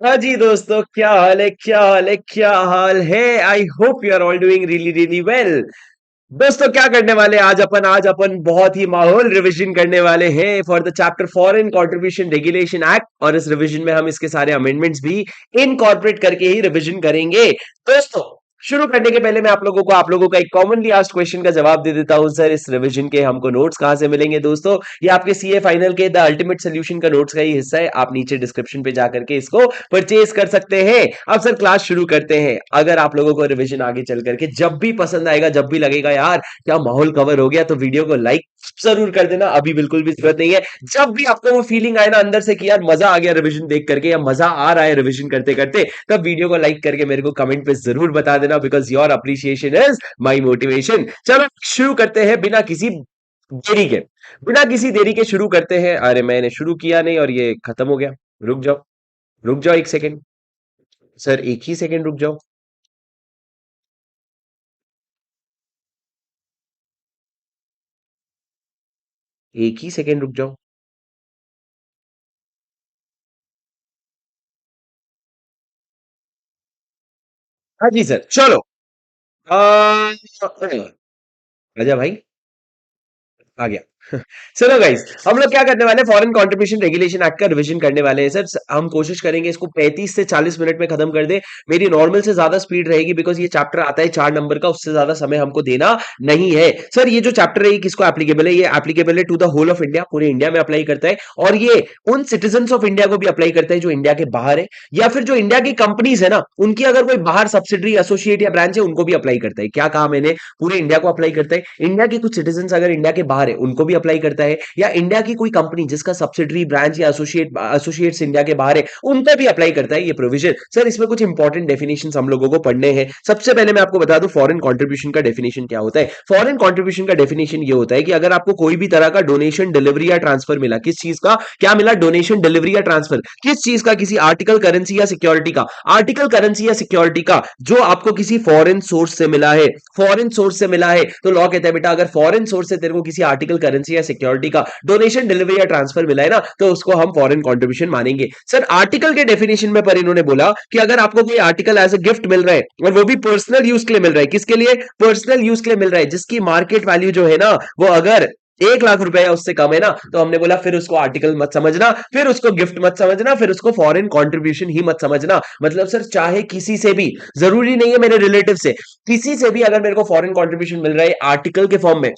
हाँ जी दोस्तों, क्या हाल है, क्या हाल है, क्या हाल है। I hope you are all doing really really well. दोस्तों, क्या करने वाले आज अपन बहुत ही माहौल रिवीजन करने वाले हैं for the chapter foreign contribution regulation act. और इस रिवीजन में हम इसके सारे अमेंडमेंट्स भी इनकॉर्पोरेट करके ही रिवीजन करेंगे। दोस्तों, शुरू करने के पहले मैं आप लोगों का एक कॉमनली आस्क्ड क्वेश्चन का जवाब दे देता हूं। सर, इस रिवीजन के हमको नोट्स कहां से मिलेंगे? दोस्तों, ये आपके सीए फाइनल के द अल्टीमेट सोल्यूशन का नोट्स का ही हिस्सा है। आप नीचे डिस्क्रिप्शन पे जाकर के इसको परचेज कर सकते हैं। अब सर, क्लास शुरू करते हैं। अगर आप लोगों को रिवीजन आगे चल करके जब भी पसंद आएगा, जब भी लगेगा यार क्या माहौल कवर हो गया, तो वीडियो को लाइक जरूर कर देना। अभी बिल्कुल भी जरूरत नहीं है। जब भी आपको वो फीलिंग आए ना अंदर से कि यार मजा आ गया रिवीजन देख करके, या मजा आ रहा है रिवीजन करते करते, तब वीडियो को लाइक करके मेरे को कमेंट पे जरूर बता देना, because your appreciation is my motivation. चलो शुरू करते हैं बिना किसी देरी के शुरू करते हैं। अरे, मैंने शुरू किया नहीं और ये खत्म हो गया। रुक जाओ, रुक जाओ एक सेकेंड। सर, एक ही सेकेंड रुक जाओ। एक ही सेकेंड रुक जाओ। हाँ जी सर, चलो। आ, आजा भाई, आ गया। चलो गाइस, हम लोग क्या करने वाले हैं, फॉरेन कंट्रीब्यूशन रेगुलेशन एक्ट का रिवीजन करने वाले हैं सर। हम कोशिश करेंगे इसको 35 से 40 मिनट में खत्म कर दे। मेरी नॉर्मल से ज्यादा स्पीड रहेगी, बिकॉज ये चैप्टर आता है 4 नंबर का, उससे ज्यादा समय हमको देना नहीं है। सर, ये जो चैप्टर है ये किसको एप्लीकेबल है? ये एप्लीकेबल है to the whole of India, पूरे इंडिया में अप्लाई करता है। और ये उन सिटीजन ऑफ इंडिया को भी अप्लाई करता है जो इंडिया के बाहर है, या फिर जो इंडिया की कंपनीज है ना, उनकी अगर कोई बाहर सब्सिडरी, एसोसिएट या ब्रांच है, उनको भी अप्लाई करता है। क्या कहा मैंने? पूरे इंडिया को अप्लाई करता है। इंडिया के कुछ सिटीजन अगर इंडिया के बाहर है, उनको भी अप्लाई करता है। या इंडिया की कोई कंपनी जिसका सब्सिडरी, ब्रांच या एसोसिएट्स इंडिया के बाहर है, उनको भी अप्लाई करता है ये प्रोविजन। सर, इसमें कुछ इंपॉर्टेंट डेफिनेशंस हम लोगों को पढ़ने हैं। सबसे पहले मैं आपको बता दूं फॉरेन कंट्रीब्यूशन का डेफिनेशन क्या होता है। फॉरेन कंट्रीब्यूशन का डेफिनेशन ये होता है कि अगर आपको कोई भी तरह का डोनेशन, डिलीवरी या ट्रांसफर मिला, किस चीज का क्या मिला? डोनेशन, डिलीवरी या ट्रांसफर, किस चीज का? किसी आर्टिकल, करेंसी या सिक्योरिटी का। आर्टिकल, करेंसी या सिक्योरिटी का जो आपको किसी फॉरेन सोर्स से मिला है, फॉरेन सोर्स से मिला है, तो लॉ कहता है बेटा अगर फॉरेन सोर्स से तेरे को किसी आर्टिकल, करेंसी या सिक्योरिटी का डोनेशन, डिलीवरी या ट्रांसफर मिला है ना, तो उसको हम फॉरेन कंट्रीब्यूशन मानेंगे। सर, आर्टिकल के डेफिनेशन में पर इन्होंने बोला कि अगर आपको कोई आर्टिकल एज ए गिफ्ट मिल रहा है, और वो भी पर्सनल यूज के लिए मिल रहा है, किसके लिए? पर्सनल यूज के लिए मिल रहा है, जिसकी मार्केट वैल्यू जो है ना, वो अगर 1 लाख रुपए या उससे कम है ना, तो हमने बोला फिर उसको आर्टिकल मत समझना, फिर उसको गिफ्ट मत समझना, फिर उसको फॉरेन कंट्रीब्यूशन ही मत समझना। मतलब सर, चाहे किसी से भी, जरूरी नहीं है मेरे रिलेटिव से, किसी से भी अगर मेरे को फॉरेन कंट्रीब्यूशन मिल रहा है आर्टिकल के फॉर्म में,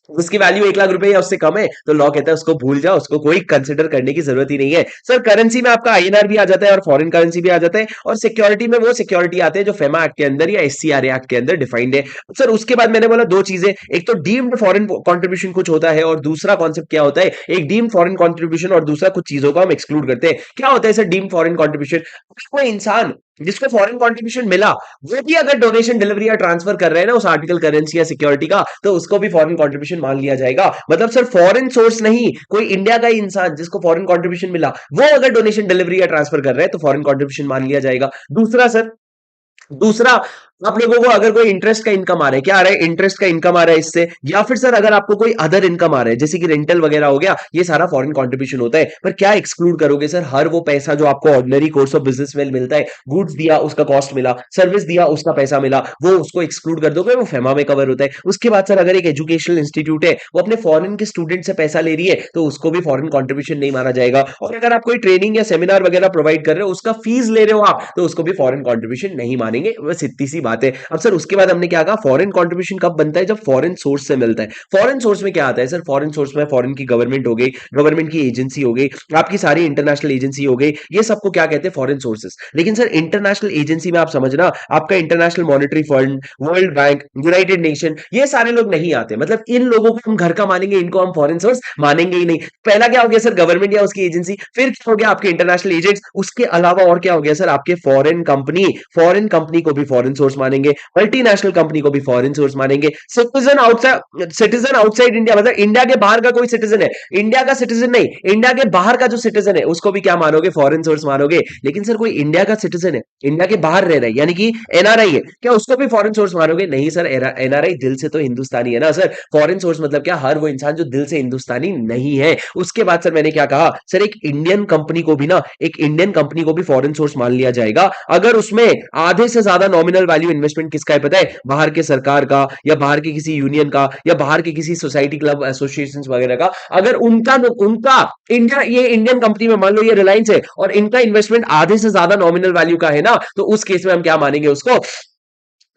उसकी वैल्यू 1 लाख रुपए या उससे कम है, तो लॉ कहता है उसको भूल जाओ, उसको कोई कंसिडर करने की जरूरत ही नहीं है। सर, करेंसी में आपका आईएनआर भी आ जाता है और फॉरेन करेंसी भी आ जाता है। और सिक्योरिटी में वो सिक्योरिटी आते हैं जो फेमा एक्ट के अंदर या एससीआर एक्ट के अंदर डिफाइंड है। सर, उसके बाद मैंने बोला दो चीजें, एक तो डीम्ड फॉरेन कंट्रीब्यूशन कुछ होता है, और दूसरा कॉन्सेप्ट क्या होता है, एक डीम्ड फॉरेन कंट्रीब्यूशन और दूसरा कुछ चीजों को हम एक्सक्लूड करते हैं। क्या होता है सर डीम्ड फॉरेन कंट्रीब्यूशन? कोई इंसान जिसको फॉरेन कंट्रीब्यूशन मिला, वो भी अगर डोनेशन, डिलीवरी या ट्रांसफर कर रहे हैं ना उस आर्टिकल, करेंसी या सिक्योरिटी का, तो उसको भी फॉरेन कंट्रीब्यूशन मान लिया जाएगा। मतलब सर, फॉरेन सोर्स नहीं, कोई इंडिया का ही इंसान जिसको फॉरेन कंट्रीब्यूशन मिला, वो अगर डोनेशन, डिलीवरी या ट्रांसफर कर रहे हैं, तो फॉरेन कंट्रीब्यूशन मान लिया जाएगा। दूसरा सर, दूसरा, आप लोगों को अगर कोई इंटरेस्ट का इनकम आ रहा है, क्या आ रहा है? इंटरेस्ट का इनकम आ रहा है इससे, या फिर सर अगर आपको कोई अदर इनकम आ रहा है जैसे कि रेंटल वगैरह हो गया, ये सारा फॉरेन कंट्रीब्यूशन होता है। पर क्या एक्सक्लूड करोगे सर? हर वो पैसा जो आपको ऑर्डिनरी कोर्स ऑफ बिजनेस में मिलता है, गुड्स दिया उसका कॉस्ट मिला, सर्विस दिया उसका पैसा मिला, वो उसको एक्सक्लूड कर दोगे, वो फेमा में कवर होता है। उसके बाद सर अगर एक एजुकेशनल इंस्टीट्यूट है, वो अपने फॉरेन के स्टूडेंट से पैसा ले रही है, तो उसको भी फॉरेन कंट्रीब्यूशन नहीं माना जाएगा। और अगर आप कोई ट्रेनिंग या सेमिनार वगैरह प्रोवाइड कर रहे हो, उसका फीस ले रहे हो आप, तो उसको भी फॉरेन कंट्रीब्यूशन नहीं मानेंगे। बस इतनी सी बात है। अब सर उसके बाद हमने क्या कहा, फॉरेन कंट्रीब्यूशन कब बनता है? जब फॉरेन सोर्स से मिलता है। फॉरेन सोर्स में क्या आता है सर? फॉरेन सोर्स में फॉरेन की गवर्नमेंट हो गई, गवर्नमेंट की एजेंसी हो गई, आपकी सारी इंटरनेशनल एजेंसी हो गई, ये सबको क्या कहते हैं? Foreign sources. लेकिन सर इंटरनेशनल एजेंसी में आप समझना, आपका international monetary fund, world bank, United nation, ये सारे लोग नहीं आते। मतलब इन लोगों को हम घर का मानेंगे, इनको हम फॉरेन सोर्स मानेंगे ही नहीं। पहला क्या हो गया सर? गवर्नमेंट या उसकी एजेंसी। फिर क्या हो गया? आपके इंटरनेशनल एजेंट्स। उसके अलावा और क्या हो गया सर? आपके फॉरेन कंपनी को भी फॉरेन सोर्स मानेंगे, मल्टीनेशनल कंपनी को भी फॉरेन सोर्स मानेंगे, सिटीजन आउटसाइड इंडिया मतलब इंडिया के बाहर का कोई सिटीजन है, इंडिया का सिटीजन नहीं, इंडिया के बाहर का जो सिटीजन है उसको भी क्या मानोगे, फॉरेन सोर्स मानोगे। लेकिन सर कोई इंडिया का सिटीजन है, इंडिया के बाहर रह रहा है, यानी कि एनआरआई है, क्या उसको भी फॉरेन सोर्स मानोगे? नहीं सर, एनआरआई दिल से तो हिंदुस्तानी है ना सर। फॉरेन सोर्स मतलब क्या, हर वो इंसान जो दिल से हिंदुस्तानी नहीं है। उसके बाद सर मैंने क्या कहा, सर एक इंडियन कंपनी को भी ना, एक इंडियन कंपनी को भी फॉरेन सोर्स मान लिया जाएगा अगर उसमें आधे से ज्यादा नॉमिनल वैल्यू इन्वेस्टमेंट किसका है पता है, बाहर के सरकार का, या बाहर के किसी यूनियन का, या बाहर के किसी सोसाइटी क्लब एसोसिएशन वगैरह का। अगर उनका उनका इंडिया, ये इंडियन कंपनी में मान लो ये रिलायंस है और इनका इन्वेस्टमेंट आधे से ज्यादा नॉमिनल वैल्यू का है ना, तो उस केस में हम क्या मानेंगे उसको,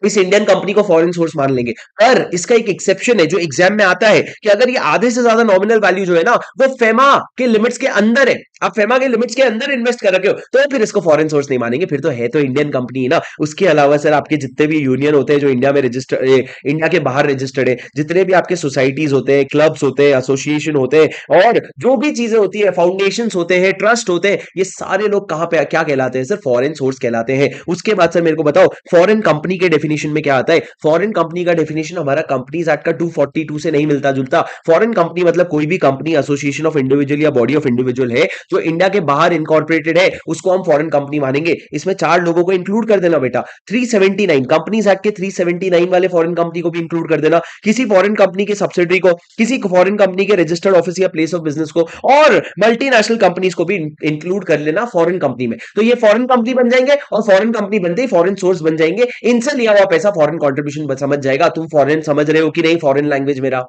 इस इंडियन कंपनी को फॉरेन सोर्स मान लेंगे। पर इसका एक एक्सेप्शन है जो एग्जाम में आता है कि अगर ये आधे से ज्यादा नॉमिनल वैल्यू जो है ना वो फेमा के लिमिट्स के अंदर है, आप फेमा के लिमिट्स के अंदर इन्वेस्ट कर रखे हो, तो फिर इसको फॉरेन सोर्स नहीं मानेंगे, फिर तो है तो इंडियन कंपनी है ना। उसके अलावा सर आपके जितने भी यूनियन होते हैं जो इंडिया में रजिस्टर, इंडिया के बाहर रजिस्टर्ड है, जितने भी आपके सोसाइटीज होते हैं, क्लब्स होते हैं, एसोसिएशन होते हैं, और जो भी चीजें होती है, फाउंडेशन होते हैं, ट्रस्ट होते हैं, ये सारे लोग कहां पे क्या कहलाते हैं सर, फॉरेन सोर्स कहलाते हैं। उसके बाद सर मेरे को बताओ फॉरेन कंपनी के डेफिनेशन में क्या आता है। फॉरेन कंपनी का डेफिनेशन हमारा कंपनीज एक्ट का 242 से नहीं मिलता जुलता। फॉरेन कंपनी मतलब कोई भी कंपनी, एसोसिएशन ऑफ इंडिविजुअल या बॉडी ऑफ इंडिविजुअल है जो इंडिया के बाहर इनकॉर्पोरेटेड है, उसको हम फॉरेन कंपनी मानेंगे। इसमें 4 लोगों को इंक्लूड कर देना बेटा, 379 कंपनीज एक्ट के 379 वाले फॉरेन कंपनी को भी इंक्लूड कर देना, किसी फॉरेन कंपनी के सब्सिडरी को, किसी फॉरेन कंपनी के रजिस्टर्ड ऑफिस या प्लेस ऑफ बिजनेस को, और मल्टीनेशनल कंपनीज को भी इंक्लूड कर लेना फॉरेन कंपनी में। तो ये फॉरेन कंपनी बन जाएंगे, और फॉरेन कंपनी बनते ही फॉरेन सोर्स बन जाएंगे। इनसे लिया हुआ पैसा फॉरेन कंट्रीब्यूशन समझ जाएगा। तुम फॉरेन समझ रहे हो कि नहीं, फॉरेन लैंग्वेज मेरा?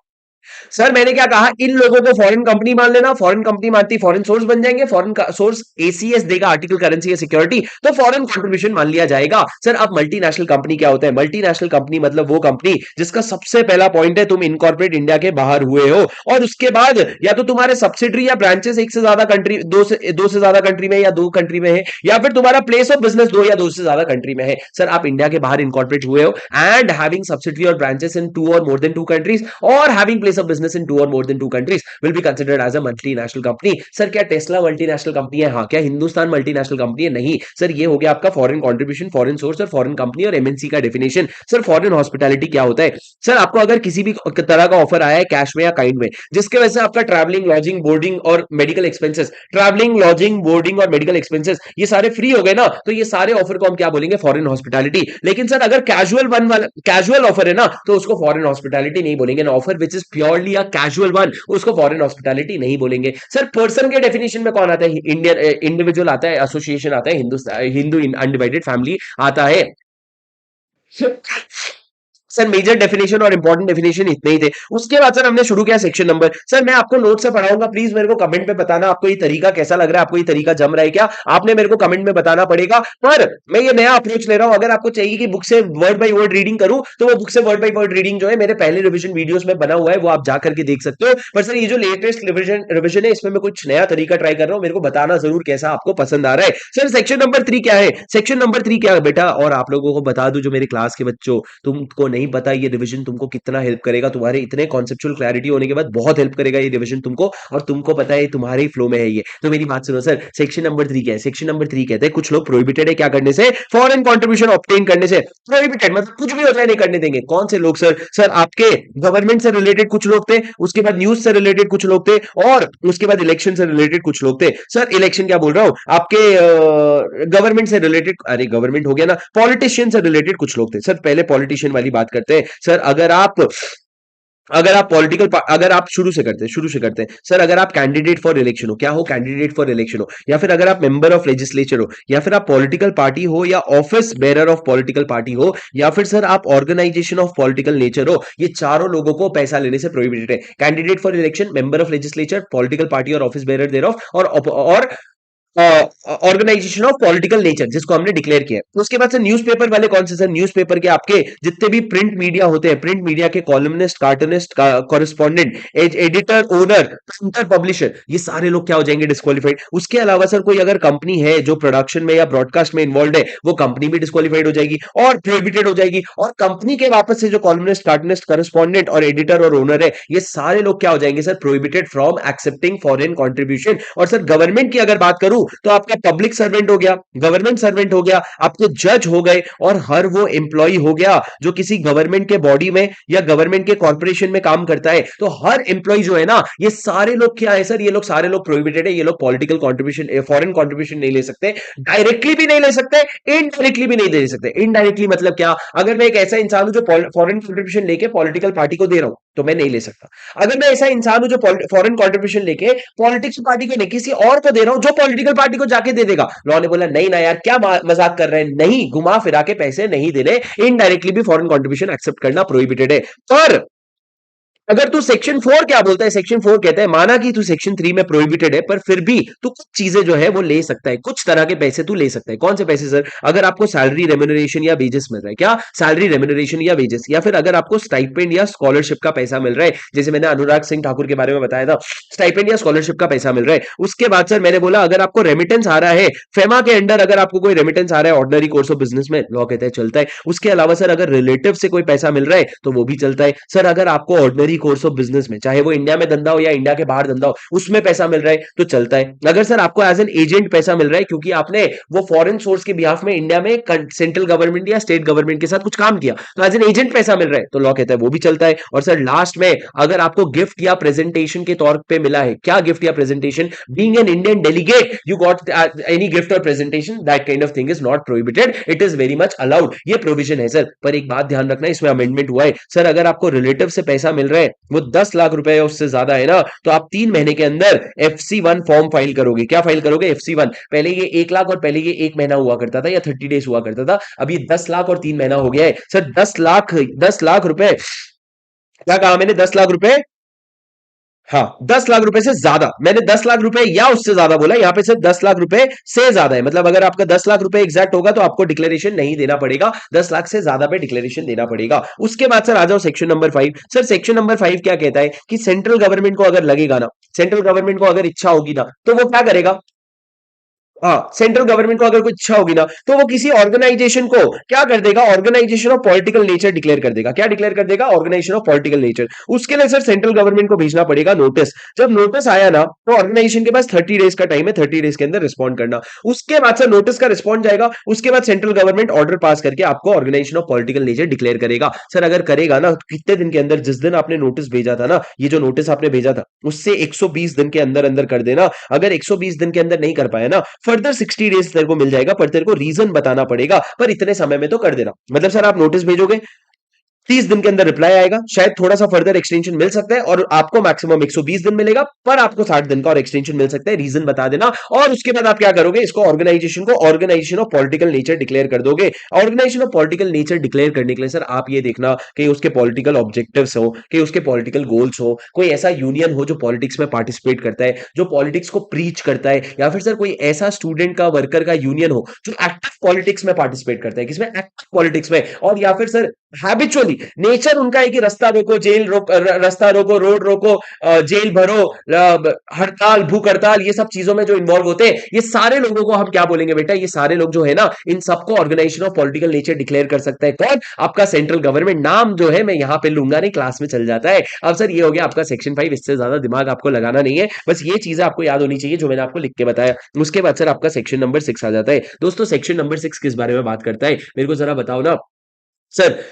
सर मैंने क्या कहा, इन लोगों को फॉरेन कंपनी मान लेना, फॉरेन कंपनी मानती फॉरेन सोर्स बन जाएंगे, फॉरेन सोर्स एसीएस देगा, आर्टिकल करेंसी या सिक्योरिटी, तो फॉरेन कंट्रीब्यूशन मान लिया जाएगा। सर अब मल्टीनेशनल कंपनी क्या होता है? मल्टीनेशनल कंपनी मतलब वो कंपनी जिसका सबसे पहला पॉइंट है तुम इनकॉर्पोरेट इंडिया के बाहर हुए हो, और उसके बाद या तो तुम्हारे सब्सिडरी या ब्रांचेस एक से ज्यादा कंट्री, दो से ज्यादा कंट्री में, या 2 कंट्री में है, या फिर तुम्हारा प्लेस ऑफ बिजनेस 2 या 2 से ज्यादा कंट्री में है। सर आप इंडिया के बाहर इनकॉर्पोरेट हुए हो एंड हैविंग सब्सिडरी और ब्रांचेस इन 2 और मोर देन 2 कंट्रीज, और having place of business in 2 और more than 2 countries will be considered as a multinational company। Sir क्या टेस्ला मल्टीनेशनल कंपनी है? हाँ। क्या हिंदुस्तान मल्टीनेशनल कंपनी है? नहीं। सर ये हो गया आपका फॉरेन कंट्रीब्यूशन, फॉरेन सोर्स और फॉरेन कंपनी और एमएनसी का डेफिनेशन। सर फॉरेन हॉस्पिटैलिटी क्या होता है? सर आपको अगर किसी भी तरह का ऑफर आया है कैश में या काइंड में, जिसके वजह से आपका ट्रैवलिंग, लॉजिंग, बोर्डिंग और medical expenses, travelling, lodging, boarding और मेडिकल एक्सपेंसेस ये सारे फ्री हो गए ना, तो ये सारे ऑफर को हम क्या बोलेंगे? Foreign hospitality. लेकिन सर अगर कैजुअल ऑफर है ना, तो उसको फॉरेन हॉस्पिटैलिटी नहीं बोलेंगे। ना offer which is purely a casual one, उसको फॉरेन हॉस्पिटैलिटी नहीं बोलेंगे। सर पर्सन के डेफिनेशन में कौन आता है? इंडियन इंडिविजुअल आता है, एसोसिएशन आता है, हिंदू अनडिवाइडेड फैमिली आता है। सर मेजर डेफिनेशन और इंपॉर्टेंट डेफिनेशन इतने ही थे। उसके बाद सर हमने शुरू किया सेक्शन नंबर। सर मैं आपको नोट से पढ़ाऊंगा, प्लीज मेरे को कमेंट में बताना आपको ये तरीका कैसा लग रहा है, आपको ये तरीका जम रहा है क्या, आपने मेरे को कमेंट में बताना पड़ेगा। पर मैं ये नया अप्रोच ले रहा हूं, अगर आपको चाहिए कि बुक से वर्ड बाय वर्ड रीडिंग करूं, तो वो बुक से वर्ड बाय वर्ड रीडिंग जो है मेरे पहले रिविजन वीडियोस में बना हुआ है, वो आप जाकर के देख सकते हो। पर सर ये जो लेटेस्ट रिविजन है, इसमें मैं कुछ नया तरीका ट्राई कर रहा हूं, मेरे को बताना जरूर कैसा आपको पसंद आ रहा है। सर सेक्शन नंबर 3 क्या है? सेक्शन नंबर 3 क्या है बेटा, और आप लोगों को बता दूं जो मेरे क्लास के बच्चों, तुमको नहीं पता ये रिविजन तुमको कितना हेल्प करेगा, तुम्हारे इतने कॉन्सेप्चुअल क्लैरिटी होने के बाद बहुत हेल्प करेगा ये रिवीजन तुमको, और तुमको पता है तुम्हारे ही फ्लो में है ये। तो मेरी बात सुनो सर, सेक्शन नंबर 3 क्या है? सेक्शन नंबर 3 कहते हैं कुछ लोग प्रोहिबिटेड है क्या करने से? फॉरेन कंट्रीब्यूशन ऑब्टेन करने से। प्रोहिबिटेड मतलब कुछ भी होता है नहीं करने देंगे। कौन से लोग सर? सर आपके गवर्नमेंट से रिलेटेड कुछ लोग थे, उसके बाद न्यूज से रिलेटेड कुछ लोग थे, और उसके बाद इलेक्शन से रिलेटेड कुछ लोग थे। सर इलेक्शन क्या बोल रहा हूं, आपके गवर्नमेंट से रिलेटेड, अरे गवर्नमेंट हो गया ना, पॉलिटिशियन से रिलेटेड कुछ लोग थे। सर पहले पॉलिटिशियन वाली बात करते हैं। सर अगर आप शुरू से करते हैं सर, अगर आप कैंडिडेट फॉर इलेक्शन हो, क्या हो? कैंडिडेट फॉर इलेक्शन हो, या फिर अगर आप मेंबर ऑफ लेजिस्लेचर हो, या फिर आप पॉलिटिकल पार्टी हो, या office bearer of political party हो, या फिर सर आप ऑर्गेनाइजेशन ऑफ पॉलिटिकल नेचर हो, ये चारों लोगों को पैसा लेने से प्रोहिबिटेड है। Candidate for election, member of legislature, political party और ऑफिस बेरर देयर ऑफ, और ऑर्गेनाइजेशन ऑफ पॉलिटिकल नेचर जिसको हमने डिक्लेयर किया है। उसके बाद से न्यूज़पेपर वाले कौन से? सर न्यूज़पेपर के आपके जितने भी प्रिंट मीडिया होते हैं, प्रिंट मीडिया के columnist, cartoonist, correspondent, editor, owner, printer, publisher, ये सारे लोग क्या हो जाएंगे? डिस्क्वालीफाइड। उसके अलावा सर कोई अगर कंपनी है जो प्रोडक्शन में या ब्रॉडकास्ट में इन्वॉल्व है, वो कंपनी भी डिस्क्वालीफाइड हो जाएगी और प्रोहिबिटेड हो जाएगी। और कंपनी के वापस से जो कॉलमनिस्ट, कार्टूनिस्ट, कॉरेस्पॉन्डेंट और एडिटर और ओनर है, ये सारे लोग क्या हो जाएंगे sir? Prohibited from accepting foreign contribution. और सर गवर्नमेंट की अगर बात करूं, तो आपका पब्लिक सर्वेंट हो गया, गवर्नमेंट सर्वेंट हो गया, आपके जज हो गए, और हर वो एम्प्लॉय हो गया जो किसी गवर्नमेंट के बॉडी में या गवर्नमेंट के कॉर्पोरेशन में काम करता है। तो हर एम्प्लॉय जो है ना, ये सारे लोग क्या है सर, ये लोग सारे लोग प्रोहिबिटेड है, ये लोग पॉलिटिकल कॉन्ट्रीब्यूशन, फॉरेन कॉन्ट्रीब्यूशन नहीं ले सकते, डायरेक्टली भी नहीं ले सकते, इनडायरेक्टली भी नहीं दे सकते। इनडायरेक्टली मतलब क्या, अगर मैं एक ऐसा इंसान हूं जो फॉरेन कॉन्ट्रीब्यूशन लेके पॉलिटिकल पार्टी को दे रहा हूं तो मैं नहीं ले सकता। अगर मैं ऐसा इंसान हूं जो फॉरेन कॉन्ट्रीब्यूशन लेके पॉलिटिक्स पार्टी को नहीं किसी और को दे रहा हूं जो पॉलिटिकल पार्टी को जाके दे देगा, लॉ ने बोला नहीं ना यार, क्या मजाक कर रहे हैं, नहीं, घुमा फिरा के पैसे नहीं देने, इनडायरेक्टली भी फॉरेन कॉन्ट्रीब्यूशन एक्सेप्ट करना प्रोहिबिटेड है। पर अगर तू सेक्शन 4 क्या बोलता है, सेक्शन 4 कहता है माना कि तू सेक्शन 3 में प्रोहिबिटेड है, पर फिर भी तू कुछ चीजें जो है वो ले सकता है, कुछ तरह के पैसे तू ले सकता है। कौन से पैसे सर, अगर आपको सैलरी रेम्यूनरेशन या वेजेस मिल रहा है, क्या सैलरी रेम्यूनरेशन या वेजेस, या फिर अगर आपको स्टाइपेंड या स्कॉलरशिप का पैसा मिल रहा है, जैसे मैंने अनुराग सिंह ठाकुर के बारे में बताया था, स्टाइपेंड या स्कॉलरशिप का पैसा मिल रहा है। उसके बाद सर मैंने बोला अगर आपको रेमिटेंस आ रहा है फेमा के अंडर, अगर आपको कोई रेमिटेंस आ रहा है ऑर्डिनरी कोर्स ऑफ बिजनेस में, लॉ कहता है चलता है। उसके अलावा सर अगर रिलेटिव से कोई पैसा मिल रहा है तो वो भी चलता है। सर अगर आपको ऑर्डिनरी कोर्स ऑफ बिजनेस में, चाहे वो इंडिया में धंधा हो या इंडिया के बाहर धंधा हो, उसमें पैसा मिल रहा है तो चलता है। अगर सर आपको एज एन एजेंट पैसा मिल रहा है क्योंकि आपने वो फॉरेन सोर्स के बिहाफ में इंडिया में सेंट्रल गवर्नमेंट या स्टेट गवर्नमेंट के साथ कुछ काम किया, तो एज एन एजेंट पैसा मिल रहा है तो लॉ कहता है वो भी चलता है। और सर लास्ट में अगर आपको गिफ्ट या प्रेजेंटेशन के तौर पे मिला है, क्या गिफ्ट या presentation, being an Indian delegate you got any gift और presentation, that kind of thing is not prohibited, it is very much allowed. ये प्रोविजन है सर। पर एक बात ध्यान रखना, इसमें अमेंडमेंट हुआ है सर, अगर आपको रिलेटिव से पैसा मिल रहा है वो 10 लाख रुपए उससे ज्यादा है ना, तो आप 3 महीने के अंदर FC1 फॉर्म फाइल करोगे। क्या फाइल करोगे, FC1। पहले ये 1 लाख और पहले ये 1 महीना हुआ करता था या 30 डेज हुआ करता था, अब ये 10 लाख और 3 महीना हो गया है सर। 10 लाख, 10 लाख रुपए, क्या कहा मैंने, 10 लाख रुपए, हाँ 10 लाख रुपए से ज्यादा, मैंने 10 लाख रुपए या उससे ज्यादा बोला, यहां पे सिर्फ 10 लाख रुपए से ज्यादा है। मतलब अगर आपका 10 लाख रुपए एग्जैक्ट होगा तो आपको डिक्लेरेशन नहीं देना पड़ेगा, 10 लाख से ज्यादा पे डिक्लेरेशन देना पड़ेगा। उसके बाद सर आ जाओ section number 5। Sir section number 5 क्या कहता है कि सेंट्रल गवर्नमेंट को अगर लगेगा ना, सेंट्रल गवर्नमेंट को अगर इच्छा होगी ना, तो वो क्या करेगा, हाँ सेंट्रल गवर्नमेंट को अगर कोई इच्छा होगी ना तो वो किसी ऑर्गेनाइजेशन को क्या कर देगा, organisation of political nature declare कर देगा। क्या डिक्लेयर कर देगा, ऑर्गेनाइजेशन ऑफ पॉलिटिकल नेचर। उसके लिए सर सेंट्रल गवर्नमेंट को भेजना पड़ेगा नोटिस। जब नोटिस आया ना तो ऑर्गेनाइजेशन के पास 30 डेज का टाइम है, 30 डेज के अंदर रिस्पॉन्ड करना। उसके बाद सर नोटिस का रिस्पॉन्ड जाएगा, उसके बाद सेंट्रल गवर्नमेंट ऑर्डर पास करके आपको organisation of political nature declare करेगा। सर अगर करेगा ना तो कितने दिन के अंदर, जिस दिन आपने नोटिस भेजा था ना, ये जो नोटिस आपने भेजा था उससे 120 दिन के अंदर अंदर कर देना। अगर 120 दिन के अंदर नहीं कर पाया ना, फर्दर 60 डेज तेरे को मिल जाएगा, पर तेरे को रीजन बताना पड़ेगा, पर इतने समय में तो कर देना। मतलब सर आप नोटिस भेजोगे, 30 दिन के अंदर रिप्लाई आएगा, शायद थोड़ा सा फर्दर एक्सटेंशन मिल सकता है, और आपको मैक्सिमम 120 दिन मिलेगा, पर आपको 60 दिन का और एक्सटेंशन मिल सकता है, रीजन बता देना। और उसके बाद आप क्या करोगे, इसको ऑर्गेनाइजेशन को organisation of political nature declare कर दोगे। Organisation of political nature declare करने के लिए सर आप ये देखना कि उसके पॉलिटिकल ऑब्जेक्टिव्स हो, कि उसके पॉलिटिकल गोल्स हो, कोई ऐसा यूनियन हो जो पॉलिटिक्स में पार्टिसिपेट करता है, जो पॉलिटिक्स को प्रीच करता है, या फिर सर कोई ऐसा स्टूडेंट का, वर्कर का यूनियन हो जो एक्टिव पॉलिटिक्स में पार्टिसिपेट करता है, किसमें, एक्टिव पॉलिटिक्स में। और या फिर सर हैबिचुअली नेचर उनका है कि रास्ता रोको, जेल रोक, रास्ता रोको, रोड रोको, जेल भरो, हड़ताल, भूख हड़ताल, ये सब चीजों में जो इन्वॉल्व होते हैं, ये सारे लोगों को हम क्या बोलेंगे बेटा, ये सारे लोग जो है ना, इन सबको organisation of political nature declare कर सकता है कौन, आपका सेंट्रल गवर्नमेंट। नाम जो है मैं यहां पे लूंगा नहीं, क्लास में चल जाता है। अब सर ये हो गया आपका सेक्शन 5, इससे ज्यादा दिमाग आपको लगाना नहीं है, बस ये चीजें आपको याद होनी चाहिए जो मैंने आपको लिख के बताया। उसके बाद सर आपका सेक्शन नंबर 6 आ जाता है। दोस्तों सेक्शन नंबर 6 किस बारे में बात करता है, मेरे को जरा बताओ ना सर।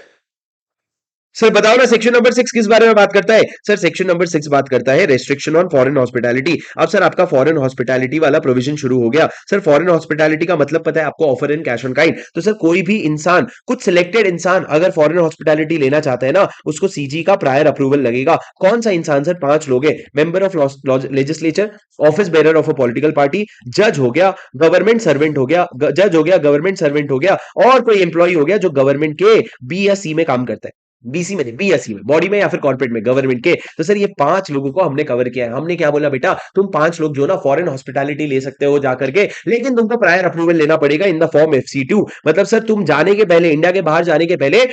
सर बताओ ना सेक्शन नंबर 6 किस बारे में बात करता है। सर सेक्शन नंबर 6 बात करता है रेस्ट्रिक्शन ऑन फॉरेन हॉस्पिटैलिटी। अब सर आपका फॉरेन हॉस्पिटैलिटी वाला प्रोविजन शुरू हो गया। सर फॉरेन हॉस्पिटैलिटी का मतलब पता है आपको, offer in cash on kind. तो सर कोई भी इंसान, कुछ सिलेक्टेड इंसान अगर फॉरेन हॉस्पिटैलिटी लेना चाहता है ना, उसको सीजी का प्रायर अप्रूवल लगेगा। कौन सा इंसान सर, 5 लोग है, member of legislature, office bearer of a political party, जज हो गया, गवर्नमेंट सर्वेंट हो गया, जज हो गया, गवर्नमेंट सर्वेंट हो गया, और कोई एम्प्लॉय हो गया जो गवर्नमेंट के बी या सी में काम करता है। बीसी में नहीं, बी या सी में, बॉडी में या फिर कॉर्पोरेट में, गवर्नमेंट के। तो सर ये 5 लोगों को हमने कवर किया है। हमने क्या बोला बेटा, तुम 5 लोग जो ना फॉरेन हॉस्पिटैलिटी ले सकते हो जाकर के, लेकिन तुमको प्रायर अप्रूवल लेना पड़ेगा इन द फॉर्म FC2। मतलब सर तुम जाने के पहले, इंडिया के बाहर जाने के पहले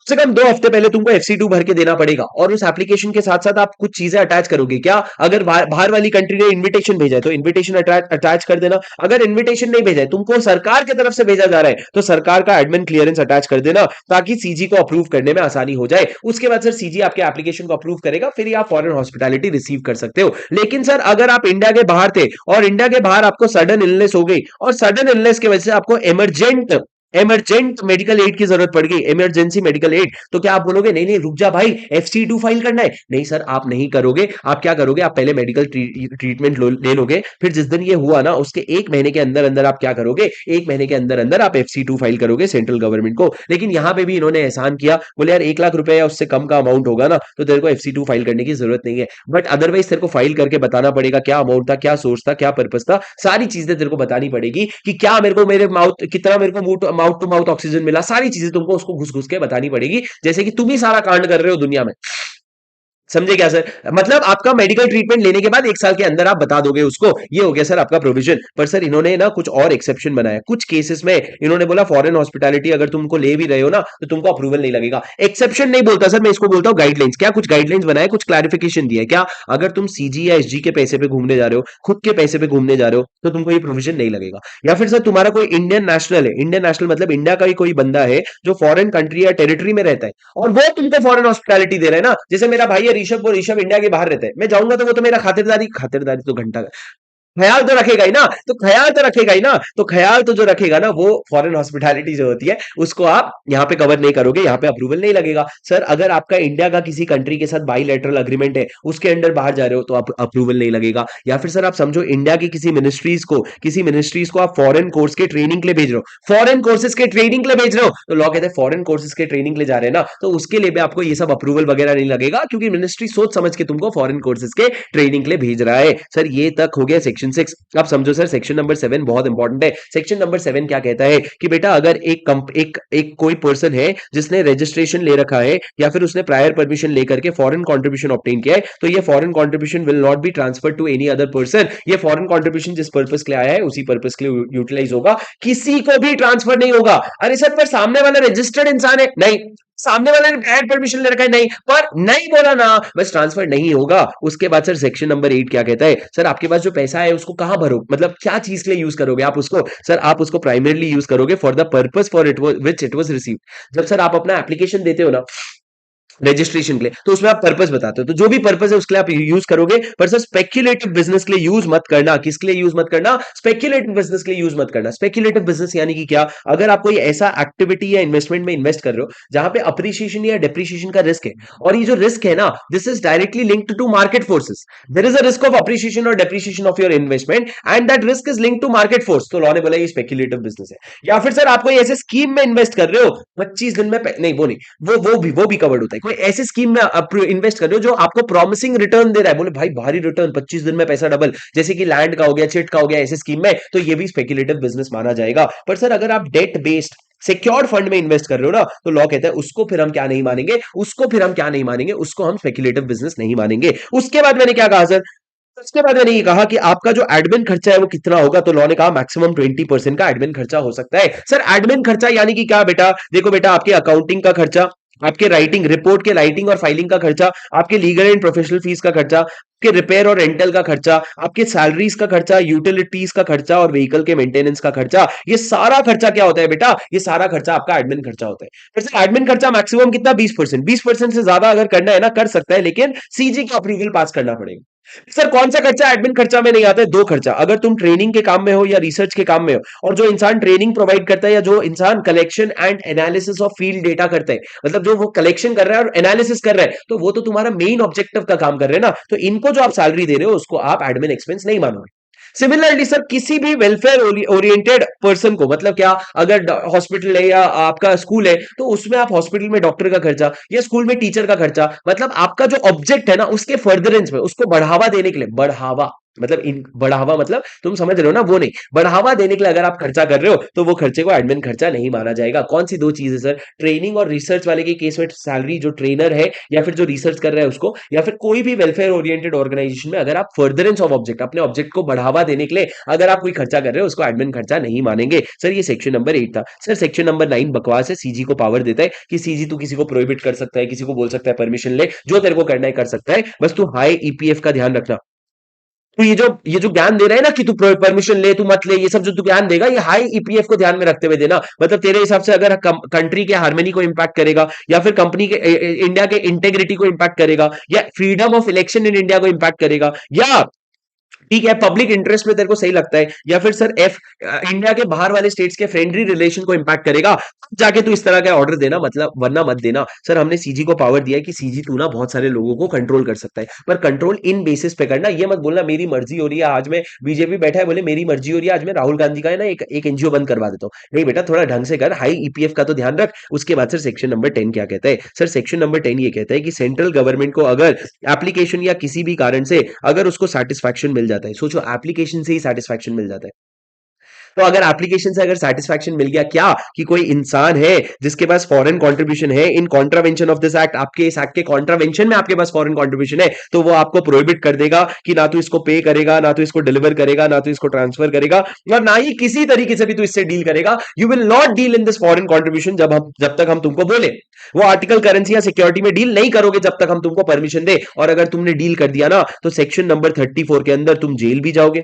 से कम 2 हफ्ते पहले तुमको FC2 भर के देना पड़ेगा, और उस एप्लीकेशन के साथ साथ आप कुछ चीजें अटैच करोगे। क्या? अगर बाहर वाली कंट्री ने इन्विटेशन भेजा है तो इन्विटेशन अटैच कर देना। अगर इन्विटेशन नहीं भेजा है, तुमको सरकार की तरफ से भेजा जा रहा है, तो सरकार का एडमिन क्लियरेंस अटैच कर देना, ताकि सीजी को अप्रूव करने में आसानी हो जाए। उसके बाद सर सीजी आपके एप्लीकेशन को अप्रूव करेगा, फिर ही आप फॉरेन हॉस्पिटैलिटी रिसीव कर सकते हो। लेकिन सर अगर आप इंडिया के बाहर थे और इंडिया के बाहर आपको सडन इलनेस हो गई, और सडन इलनेस की वजह से आपको इमरजेंट इमरजेंट मेडिकल एड की जरूरत पड़ गई, इमरजेंसी मेडिकल एड, तो क्या आप बोलोगे नहीं नहीं रुक जा भाई, FC2 फाइल करना है? नहीं सर, आप नहीं करोगे। आप क्या करोगे? आप पहले मेडिकल ट्रीटमेंट ले लोगे, फिर जिस दिन ये हुआ ना उसके 1 महीने के अंदर अंदर आप क्या करोगे? 1 महीने के अंदर अंदर आप FC2 फाइल करोगे सेंट्रल गवर्नमेंट को। लेकिन यहां पे भी इन्होंने एहसान किया, बोले यार 1 लाख रुपए या उससे कम का अमाउंट होगा ना, तो तेरे को FC2 फाइल करने की जरूरत नहीं है, बट अदरवाइज तेरे को फाइल करके बताना पड़ेगा क्या अमाउंट था, क्या सोर्स था, क्या पर्पस था, सारी चीजें तेरे को बतानी पड़ेगी कि क्या मेरे को मेरे माउथ कितना मेरे को माउथ टू माउथ ऑक्सीजन मिला, सारी चीजें तुमको उसको घुस घुस के बतानी पड़ेगी, जैसे कि तुम ही सारा कांड कर रहे हो दुनिया में। समझे क्या सर? मतलब आपका मेडिकल ट्रीटमेंट लेने के बाद 1 साल के अंदर आप बता दोगे उसको, ये हो गया सर आपका प्रोविजन। पर सर इन्होंने ना कुछ और एक्सेप्शन बनाया कुछ केसेस में। इन्होंने बोला फॉरेन हॉस्पिटैलिटी अगर तुमको ले भी रहे हो ना, तो तुमको अप्रूवल नहीं लगेगा। एक्सेप्शन नहीं बोलता सर, मैं इसको बोलता हूँ गाइडलाइंस। क्या कुछ गाइडलाइंस बनाए, कुछ क्लैरिफिकेशन दिया है क्या? अगर तुम CG या SG के पैसे पे घूमने जा रहे हो, खुद के पैसे पे घूमने जा रहे हो, तो तुमको ये प्रोविजन नहीं लगेगा। या फिर सर तुम्हारा कोई इंडियन नेशनल है, इंडियन नेशनल मतलब इंडिया का ही कोई बंदा है जो फॉरेन कंट्री या टेरिटरी में रहता है, और वो तुमको फॉरेन हॉस्पिटैलिटी दे रहा है ना, जैसे मेरा भाई है ऋषभ, वो ऋषभ इंडिया के बाहर रहता है, मैं जाऊंगा तो वो तो मेरा खातिरदारी खातिरदारी तो घंटा ख्याल तो रखेगा ही ना, तो ख्याल तो रखेगा ही ना, तो ख्याल तो जो रखेगा ना, वो फॉरेन हॉस्पिटैलिटी जो होती है उसको आप यहाँ पे कवर नहीं करोगे, यहाँ पे अप्रूवल नहीं लगेगा। सर अगर आपका इंडिया का किसी कंट्री के साथ बाइलेटरल अग्रीमेंट है, उसके अंडर बाहर जा रहे हो, तो आप अप्रूवल नहीं लगेगा। या फिर सर आप समझो इंडिया की किसी मिनिस्ट्रीज को आप फॉरेन कोर्स के ट्रेनिंग के लिए भेज रहे हो, फॉरेन कोर्सेज के ट्रेनिंग के लिए भेज रहे हो, तो लॉ कहते हैं फॉरेन कोर्सेज के ट्रेनिंग के लिए जा रहे हैं ना, तो उसके लिए भी आपको ये सब अप्रूवल वगैरह नहीं लगेगा, क्योंकि मिनिस्ट्री सोच समझ के तुमको फॉरेन कोर्सेज के ट्रेनिंग के लिए भेज रहा है। सर ये तक हो गया सेक्शन 6। अब समझो सर सेक्शन नंबर 7 बहुत इंपॉर्टेंट है। सेक्शन नंबर 7 क्या कहता है कि बेटा अगर एक कोई पर्सन है जिसने रजिस्ट्रेशन ले रखा है, या फिर उसने प्रायर परमिशन लेकर के फॉरेन कंट्रीब्यूशन ऑब्टेन किया है, तो ये foreign contribution will not be transfer to any other person. ये फॉरेन कंट्रीब्यूशन जिस पर्पस के लिए आया है उसी पर्पस के लिए यूटिलाइज होगा, किसी को भी ट्रांसफर नहीं होगा। अरे सर पर सामने वाला रजिस्टर्ड इंसान है, नहीं, सामने वाले ने प्रायर परमिशन ले रखा है, नहीं, पर नहीं बोला ना, बस ट्रांसफर नहीं होगा। उसके बाद सर सेक्शन नंबर 8 क्या कहता है? सर आपके पास जो पैसा है उसको कहां भरो, मतलब क्या चीज के लिए यूज करोगे आप उसको? सर आप उसको प्राइमरीली यूज करोगे for the purpose for it which it was received. जब सर आप अपना एप्लीकेशन देते हो ना रजिस्ट्रेशन के लिए, तो उसमें आप पर्पस बताते हो, तो जो भी पर्पस है उसके लिए आप यूज करोगे। पर सर स्पेक्युलेटिव बिजनेस के लिए यूज मत करना। किसके लिए यूज मत करना? स्पेक्युलेटिव बिजनेस के लिए यूज मत करना। स्पेक्युलेटिव बिजनेस यानी कि क्या? अगर आप कोई ऐसा एक्टिविटी या इन्वेस्टमेंट में इन्वेस्ट कर रहे हो जहां पे अप्रिसिएशन या डेप्रिसिएशन का रिस्क है, और ये जो रिस्क है ना, this is directly linked to market forces. There is a risk of appreciation और depreciation of your investment, and that risk is linked to market force, तो लॉ ने बोला ये स्पेक्युलेटिव बिजनेस है। या फिर सर आप कोई ऐसे स्कीम में इन्वेस्ट कर रहे हो 25 दिन में नहीं, वो नहीं, वो भी कवर्ड होता है। कोई ऐसी स्कीम में आप इन्वेस्ट कर रहे हो जो आपको प्रॉमिसिंग रिटर्न दे रहा है, बोले भाई भारी रिटर्न 25 दिन में पैसा डबल, जैसे कि लैंड का हो गया, चिट का हो गया, ऐसे स्कीम में, तो ये भी स्पेक्युलेटिव बिजनेस माना जाएगा। पर सर अगर आप डेट बेस्ड सिक्योर्ड फंड में इन्वेस्ट कर रहे हो ना, तो लॉ कहता है उसको फिर हम क्या नहीं मानेंगे, उसको हम स्पेक्युलेटिव बिजनेस नहीं मानेंगे। उसके बाद मैंने क्या कहा सर? उसके बाद मैंने ये कहा कि आपका जो एडमिन खर्चा है वो कितना होगा, तो लॉ ने कहा मैक्सिमम 20% का एडमिन खर्चा हो सकता है। सर एडमिन खर्चा यानी कि क्या बेटा? देखो बेटा, आपके अकाउंटिंग का खर्चा, आपके राइटिंग रिपोर्ट के राइटिंग और फाइलिंग का खर्चा, आपके लीगल एंड प्रोफेशनल फीस का खर्चा, आपके रिपेयर और रेंटल का खर्चा, आपके सैलरीज का खर्चा, यूटिलिटीज का खर्चा और व्हीकल के मेंटेनेंस का खर्चा, ये सारा खर्चा क्या होता है बेटा? ये सारा खर्चा आपका एडमिन खर्चा होता है। फिर से एडमिन खर्चा मैक्सिमम कितना? 20%। 20% से ज्यादा अगर करना है ना, कर सकता है, लेकिन सीजी का अप्रूवल पास करना पड़ेगा। सर कौन सा खर्चा एडमिन खर्चा में नहीं आता है? दो खर्चा। अगर तुम ट्रेनिंग के काम में हो या रिसर्च के काम में हो, और जो इंसान ट्रेनिंग प्रोवाइड करता है या जो इंसान collection and analysis of field data करता है, मतलब जो वो कलेक्शन कर रहा है और एनालिसिस कर रहा है, तो वो तो तुम्हारा मेन ऑब्जेक्टिव का काम कर रहे हैं ना, तो इनको जो आप सैलरी दे रहे हो उसको आप एडमिन एक्सपेंस नहीं मानोगे। सिमिलरली सर किसी भी वेलफेयर ओरिएंटेड पर्सन को, मतलब क्या, अगर हॉस्पिटल है या आपका स्कूल है, तो उसमें आप हॉस्पिटल में डॉक्टर का खर्चा या स्कूल में टीचर का खर्चा, मतलब आपका जो ऑब्जेक्ट है ना उसके फर्दरेंस में, उसको बढ़ावा देने के लिए, बढ़ावा मतलब इन बढ़ावा मतलब तुम समझ रहे हो ना, वो नहीं, बढ़ावा देने के लिए अगर आप खर्चा कर रहे हो तो वो खर्चे को एडमिन खर्चा नहीं माना जाएगा। कौन सी दो चीजें सर? ट्रेनिंग और रिसर्च वाले के केस में सैलरी जो ट्रेनर है या फिर जो रिसर्च कर रहा है उसको, या फिर कोई भी वेलफेयर ओरिएंटेड ऑर्गेनाइजेशन में अगर आप फर्दरेंस ऑफ ऑब्जेक्ट, अपने ऑब्जेक्ट को बढ़ावा देने के लिए अगर आप कोई खर्चा कर रहे हो उसको एडमिन खर्चा नहीं मानेंगे। सर ये सेक्शन नंबर 8 था। सर सेक्शन नंबर 9 बकवास है, सीजी को पावर देता है कि सीजी तू किसी को प्रोहिबिट कर सकता है, किसी को बोल सकता है परमिशन ले, जो तेरे को करना है कर सकता है, बस तू हाई ईपीएफ का ध्यान रखना। तो ये जो ज्ञान दे रहा है ना कि तू परमिशन ले, तू मत ले, ये सब जो तू ज्ञान देगा ये हाई ईपीएफ को ध्यान में रखते हुए देना। मतलब तेरे हिसाब से अगर कंट्री के हार्मनी को इंपैक्ट करेगा, या फिर कंपनी के इंडिया के इंटेग्रिटी को इंपैक्ट करेगा, या freedom of election in India को इंपैक्ट करेगा, या ठीक है पब्लिक इंटरेस्ट में तेरे को सही लगता है, या फिर सर इंडिया के बाहर वाले स्टेट्स के फ्रेंडली रिलेशन को इंपैक्ट करेगा, तब जाके तू इस तरह का ऑर्डर देना, मतलब वरना मत देना। सर हमने सीजी को पावर दिया है कि सीजी तू ना बहुत सारे लोगों को कंट्रोल कर सकता है, पर कंट्रोल इन बेसिस पे करना। ये मत बोलना मेरी मर्जी हो रही है, आज में बीजेपी बैठा है बोले मेरी मर्जी हो रही है, आज मैं राहुल गांधी का है ना एक एनजीओ बंद करवा देता हूँ। नहीं बेटा, थोड़ा ढंग से कर, हाई ईपीएफ का तो ध्यान रख। उसके बाद सर सेक्शन नंबर 10 क्या कहता है? सर सेक्शन नंबर 10 ये कहता है कि सेंट्रल गवर्नमेंट को अगर एप्लीकेशन या किसी भी कारण से अगर उसको सेटिस्फैक्शन मिल जाता है, सोचो एप्लीकेशन से ही सेटिस्फैक्शन मिल जाता है, तो अगर एप्लीकेशन से अगर सेटिस्फैक्शन मिल गया क्या कि कोई इंसान है जिसके पास फॉरेन कंट्रीब्यूशन है इन कॉन्ट्रावेंशन ऑफ दिस एक्ट, आपके इस एक्ट के कॉन्ट्रावेंशन में आपके पास फॉरेन कंट्रीब्यूशन है, तो वो आपको प्रोहिबिट कर देगा कि ना तो इसको पे करेगा, ना तो इसको डिलीवर करेगा, ना तो इसको ट्रांसफर करेगा, और ना ही किसी तरीके से भी तू इससे डील करेगा। You will not deal in this foreign contribution जब तक हम तुमको बोले। वो आर्टिकल करेंसी या सिक्योरिटी में डील नहीं करोगे जब तक हम तुमको परमिशन दे, और अगर तुमने डील कर दिया ना तो सेक्शन नंबर 34 के अंदर तुम जेल भी जाओगे,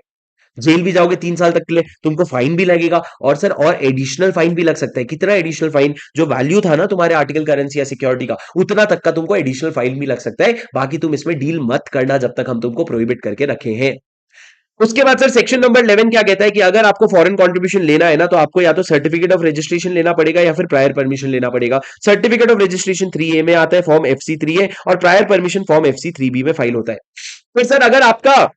जेल भी जाओगे 3 साल तक के लिए, तुमको फाइन भी लगेगा, और सर और एडिशनल फाइन भी लग सकता है। कितना एडिशनल फाइन? जो वैल्यू था ना तुम्हारे आर्टिकल करेंसी या सिक्योरिटी का, उतना तक का तुमको एडिशनल फाइन भी लग सकता है। बाकी तुम इसमें डील मत करना जब तक हम तुमको प्रोहिबिट करके रखे हैं। उसके बाद सर सेक्शन नंबर 11 क्या कहता है कि अगर आपको फॉरेन कंट्रीब्यूशन लेना है ना, तो आपको या तो सर्टिफिकेट ऑफ रजिस्ट्रेशन लेना पड़ेगा या फिर प्रायर परमिशन लेना पड़ेगा। सर्टिफिकेट ऑफ रजिस्ट्रेशन 3A में आता है, फॉर्म FC3A, और प्रायर परमिशन फॉर्म FC3B में फाइल होता है। फिर सर अगर आपका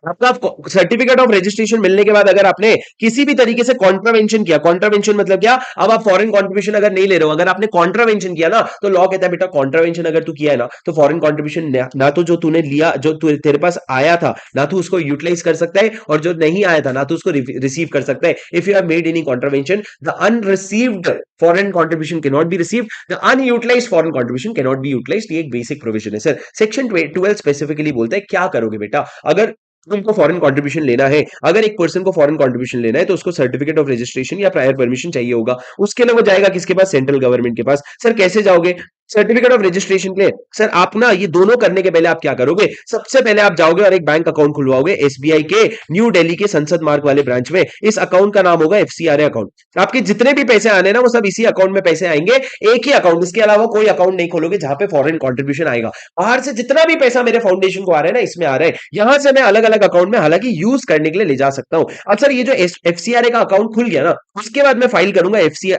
सर्टिफिकेट ऑफ रजिस्ट्रेशन मिलने के बाद अगर आपने किसी भी तरीके से कॉन्ट्रावेंशन किया, कॉन्ट्रावेंशन मतलब क्या? अब आप फॉरेन कॉन्ट्रीब्यूशन अगर नहीं ले रहे हो, अगर आपने कॉन्ट्रावेंशन किया ना, तो लॉ कहता है बेटा कॉन्ट्रावेंशन अगर तू किया है ना, तो फॉरेन कॉन्ट्रीब्यूशन ना तो जो तूने लिया, जो तेरे पास आया था, ना तू उसको यूटिलाइज कर सकता है, और जो नहीं आया था ना तो उसको रिसीव कर सकता है। If you have made any contravention, the unreceived foreign contribution can not be received, the unutilised foreign contribution can not be utilised. ये एक बेसिक प्रोविजन है सर। सेक्शन 12 स्पेसिफिकली बोलता है क्या करोगे बेटा अगर तुमको फॉरेन कंट्रीब्यूशन लेना है। अगर एक पर्सन को फॉरेन कंट्रीब्यूशन लेना है तो उसको सर्टिफिकेट ऑफ रजिस्ट्रेशन या प्रायर परमिशन चाहिए होगा। उसके लिए वो जाएगा किसके पास? सेंट्रल गवर्नमेंट के पास। सर कैसे जाओगे सर्टिफिकेट ऑफ रजिस्ट्रेशन के लिए? सर आप ना ये दोनों करने के पहले आप क्या करोगे? सबसे पहले आप जाओगे और एक बैंक अकाउंट खुलवाओगे एसबीआई के न्यू दिल्ली के संसद मार्ग वाले ब्रांच में। इस अकाउंट का नाम होगा एफसीआरए अकाउंट। आपके जितने भी पैसे आने ना वो सब इसी अकाउंट में पैसे आएंगे, एक ही अकाउंट, इसके अलावा कोई अकाउंट नहीं खोलोगे जहां पे फॉरेन कंट्रीब्यूशन आएगा। बाहर से जितना भी पैसा मेरे फाउंडेशन को आ रहा है ना, इसमें आ रहा है, यहां से मैं अलग अलग अकाउंट में हालांकि यूज करने के लिए ले जा सकता हूं। अब सर ये जो एफसीआरए का अकाउंट खुल गया ना, उसके बाद मैं फाइल करूंगा एफसी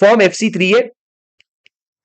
फॉर्म FC3A।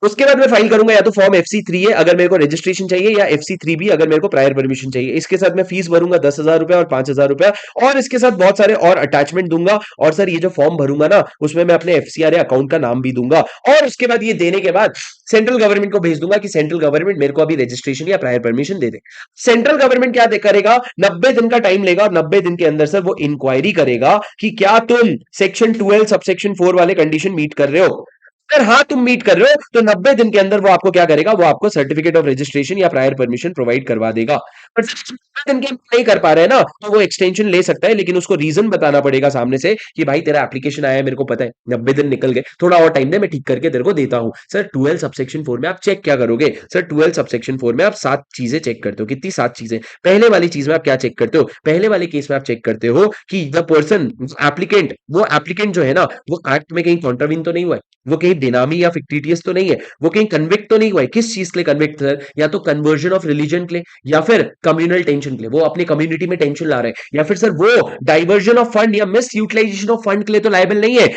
उसके बाद मैं फाइल करूंगा या तो फॉर्म FC3A अगर मेरे को रजिस्ट्रेशन चाहिए, या FC3B अगर मेरे को प्रायर परमिशन चाहिए। इसके साथ मैं फीस भरूंगा 10,000 रुपया और 5,000 रुपया, और इसके साथ बहुत सारे और अटैचमेंट दूंगा। और सर ये जो फॉर्म भरूंगा ना, उसमें मैं अपने एफसीआरए अकाउंट का नाम भी दूंगा, और उसके बाद ये देने के बाद सेंट्रल गवर्नमेंट को भेज दूंगा कि सेंट्रल गवर्नमेंट मेरे को अभी रजिस्ट्रेशन या प्रायर परमिशन दे दे। सेंट्रल गवर्नमेंट क्या करेगा? 90 दिन का टाइम लेगा, और 90 दिन के अंदर सर वो इंक्वायरी करेगा कि क्या तुम सेक्शन 12 सबसेक्शन 4 वाले कंडीशन मीट कर रहे हो। अगर हाँ तुम मीट कर रहे हो तो 90 दिन के अंदर वो आपको क्या करेगा? वो आपको सर्टिफिकेट ऑफ रजिस्ट्रेशन या प्रायर परमिशन प्रोवाइड करवा देगा। बट 90 दिन के नहीं कर पा रहे हैं ना, तो वो एक्सटेंशन ले सकता है, लेकिन उसको रीजन बताना पड़ेगा सामने से कि भाई तेरा एप्लीकेशन आया है, मेरे को पता है 90 दिन निकल गए, थोड़ा और टाइम दे, मैं ठीक करके तेरे को देता हूं। सर 12 सबसेक्शन 4 में आप चेक क्या करोगे? सर 12 सबसेक्शन 4 में आप 7 चीजें चेक करते हो। कितनी? 7 चीजें। पहले वाली चीज में आप क्या चेक करते हो? पहले वाले केस में आप चेक करते हो कि द पर्सन एप्लीकेंट, वो एप्लीकेंट जो है ना, वो एक्ट में कहीं कॉन्ट्रावीन तो नहीं हुआ है, वो कहीं बेनामी या फिक्टिटियस तो नहीं है, वो कहीं कन्विक्ट तो नहीं हुआ है। किस चीज के लिए कन्विक्ट सर? या तो कन्वर्जन ऑफ रिलीजन के लिए, या फिर कम्युनल टेंशन के लिए, वो अपनी कम्युनिटी में टेंशन ला रहे हैं, या फिर सर वो डाइवर्जन ऑफ फंड या मिस यूटिलाइजेशन ऑफ फंड के लिए तो लायबल नहीं है।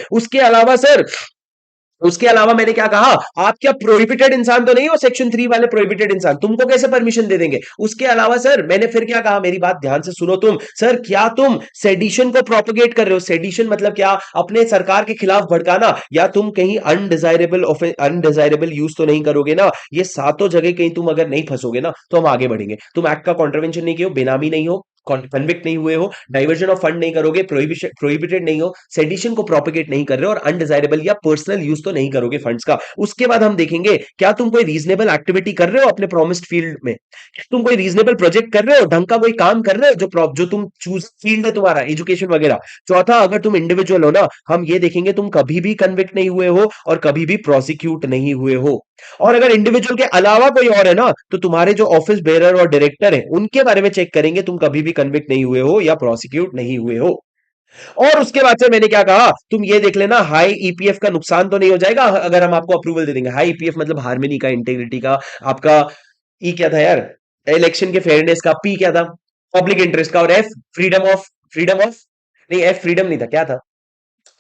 उसके अलावा मैंने क्या कहा? आप क्या प्रोहिबिटेड इंसान तो नहीं हो? सेक्शन 3 वाले प्रोहिबिटेड इंसान तुमको कैसे परमिशन दे देंगे? उसके अलावा सर मैंने फिर क्या कहा, मेरी बात ध्यान से सुनो तुम। सर क्या तुम सेडिशन को प्रोपोगेट कर रहे हो? सेडिशन मतलब क्या? अपने सरकार के खिलाफ भड़काना, या तुम कहीं अनडिजायरेबल यूज तो नहीं करोगे ना? ये सातों जगह कहीं तुम अगर नहीं फंसोगे ना, तो हम आगे बढ़ेंगे। तुम एक्ट का कॉन्ट्रवेंशन नहीं किए हो, बेनामी नहीं हो, कन्विक्ट नहीं हुए हो, डाइवर्जन ऑफ फंड नहीं करोगे, प्रोहिबिटेड नहीं हो, सेडिशन को प्रोपिगेट नहीं कर रहे हो और अनडिजायरेबल या पर्सनल यूज तो नहीं करोगे फंड्स का। उसके बाद हम देखेंगे क्या तुम कोई रीजनेबल एक्टिविटी कर रहे हो अपने प्रॉमिस्ड फील्ड में, क्या तुम कोई रीजनेबल प्रोजेक्ट कर रहे हो, ढंग का कोई काम कर रहे हो जो तुम चूज फील्ड है तुम्हारा एजुकेशन वगैरह। चौथा, अगर तुम इंडिविजुअल हो ना, हम ये देखेंगे तुम कभी भी कन्विक्ट नहीं हुए हो और कभी भी प्रोसिक्यूट नहीं हुए हो। और अगर इंडिविजुअल के अलावा कोई और है ना, तो तुम्हारे जो ऑफिस बेरर और डायरेक्टर है उनके बारे में चेक करेंगे तुम कभी भी कन्विक्ट नहीं हुए हो या प्रोसिक्यूट नहीं हुए हो। और उसके बाद से मैंने क्या कहा, तुम ये देख लेना हाई ईपीएफ का नुकसान तो नहीं हो जाएगा अगर हम आपको अप्रूवल दे देंगे। हाई ईपीएफ मतलब हार्मनी का, इंटेग्रिटी का, आपका ई क्या था यार, इलेक्शन के फेयरनेस का, पी क्या था, पब्लिक इंटरेस्ट का, और एफ फ्रीडम ऑफ नहीं, एफ फ्रीडम नहीं था, क्या था,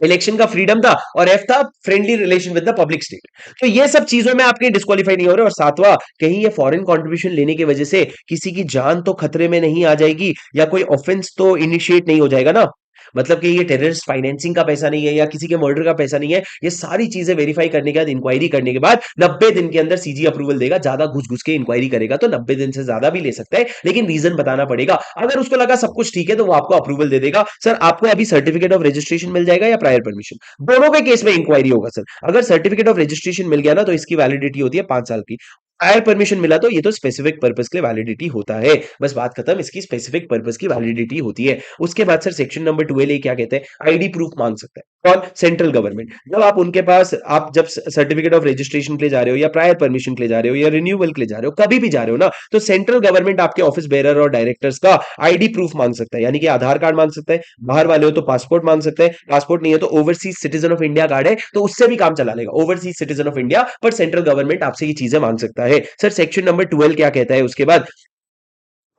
इलेक्शन का फ्रीडम था, और एफ था friendly relation with the public state. तो ये सब चीजों में आपके डिस्क्वालीफाई नहीं हो रहे। और सातवां, कहीं ये फॉरेन कंट्रीब्यूशन लेने की वजह से किसी की जान तो खतरे में नहीं आ जाएगी या कोई ऑफेंस तो इनिशिएट नहीं हो जाएगा ना, मतलब कि ये टेररिस्ट फाइनेंसिंग का पैसा नहीं है या किसी के मर्डर का पैसा नहीं है। ये सारी चीजें वेरीफाई करने के बाद, इंक्वायरी करने के बाद 90 दिन के अंदर सीजी अप्रूवल देगा। ज्यादा घुस घुस के इंक्वायरी करेगा तो 90 दिन से ज्यादा भी ले सकता है, लेकिन रीजन बताना पड़ेगा। अगर उसको लगा सब कुछ ठीक है तो वो आपको अप्रूवल दे देगा। सर आपको अभी सर्टिफिकेट ऑफ रजिस्ट्रेशन मिल जाएगा या प्रायर परमिशन, दोनों के केस में इंक्वायरी होगा सर। अगर सर्टिफिकेट ऑफ रजिस्ट्रेशन मिल गया ना तो इसकी वैलिडिटी होती है 5 साल की। प्रायर परमिशन मिला तो ये तो स्पेसिफिक पर्पस के लिए वैलिडिटी होता है, बस बात खत्म, इसकी स्पेसिफिक पर्पस की वैलिडिटी होती है। उसके बाद सर सेक्शन नंबर 12 क्या कहते हैं, आईडी प्रूफ मांग सकता है कौन, सेंट्रल गवर्नमेंट। जब आप उनके पास, आप जब सर्टिफिकेट ऑफ रजिस्ट्रेशन के लिए जा रहे हो या प्रायर परमिशन के लिए जा रहे हो या रिन्यूअल के लिए जा रहे हो, कभी भी जा रहे हो ना, तो सेंट्रल गवर्नमेंट आपके ऑफिस बेरर और डायरेक्टर्स का आईडी प्रूफ मांग सकता है, यानी कि आधार कार्ड मांग सकता है, बाहर वाले हो तो पासपोर्ट मांग सकते हैं, पासपोर्ट नहीं है तो overseas citizen of India card है तो उससे भी काम चला लेगा, ओवरसीज सिटीजन ऑफ इंडिया, पर सेंट्रल गवर्नमेंट आपसे ये चीजें मांग सकता है। सर सेक्शन नंबर 12 क्या कहता है उसके बाद,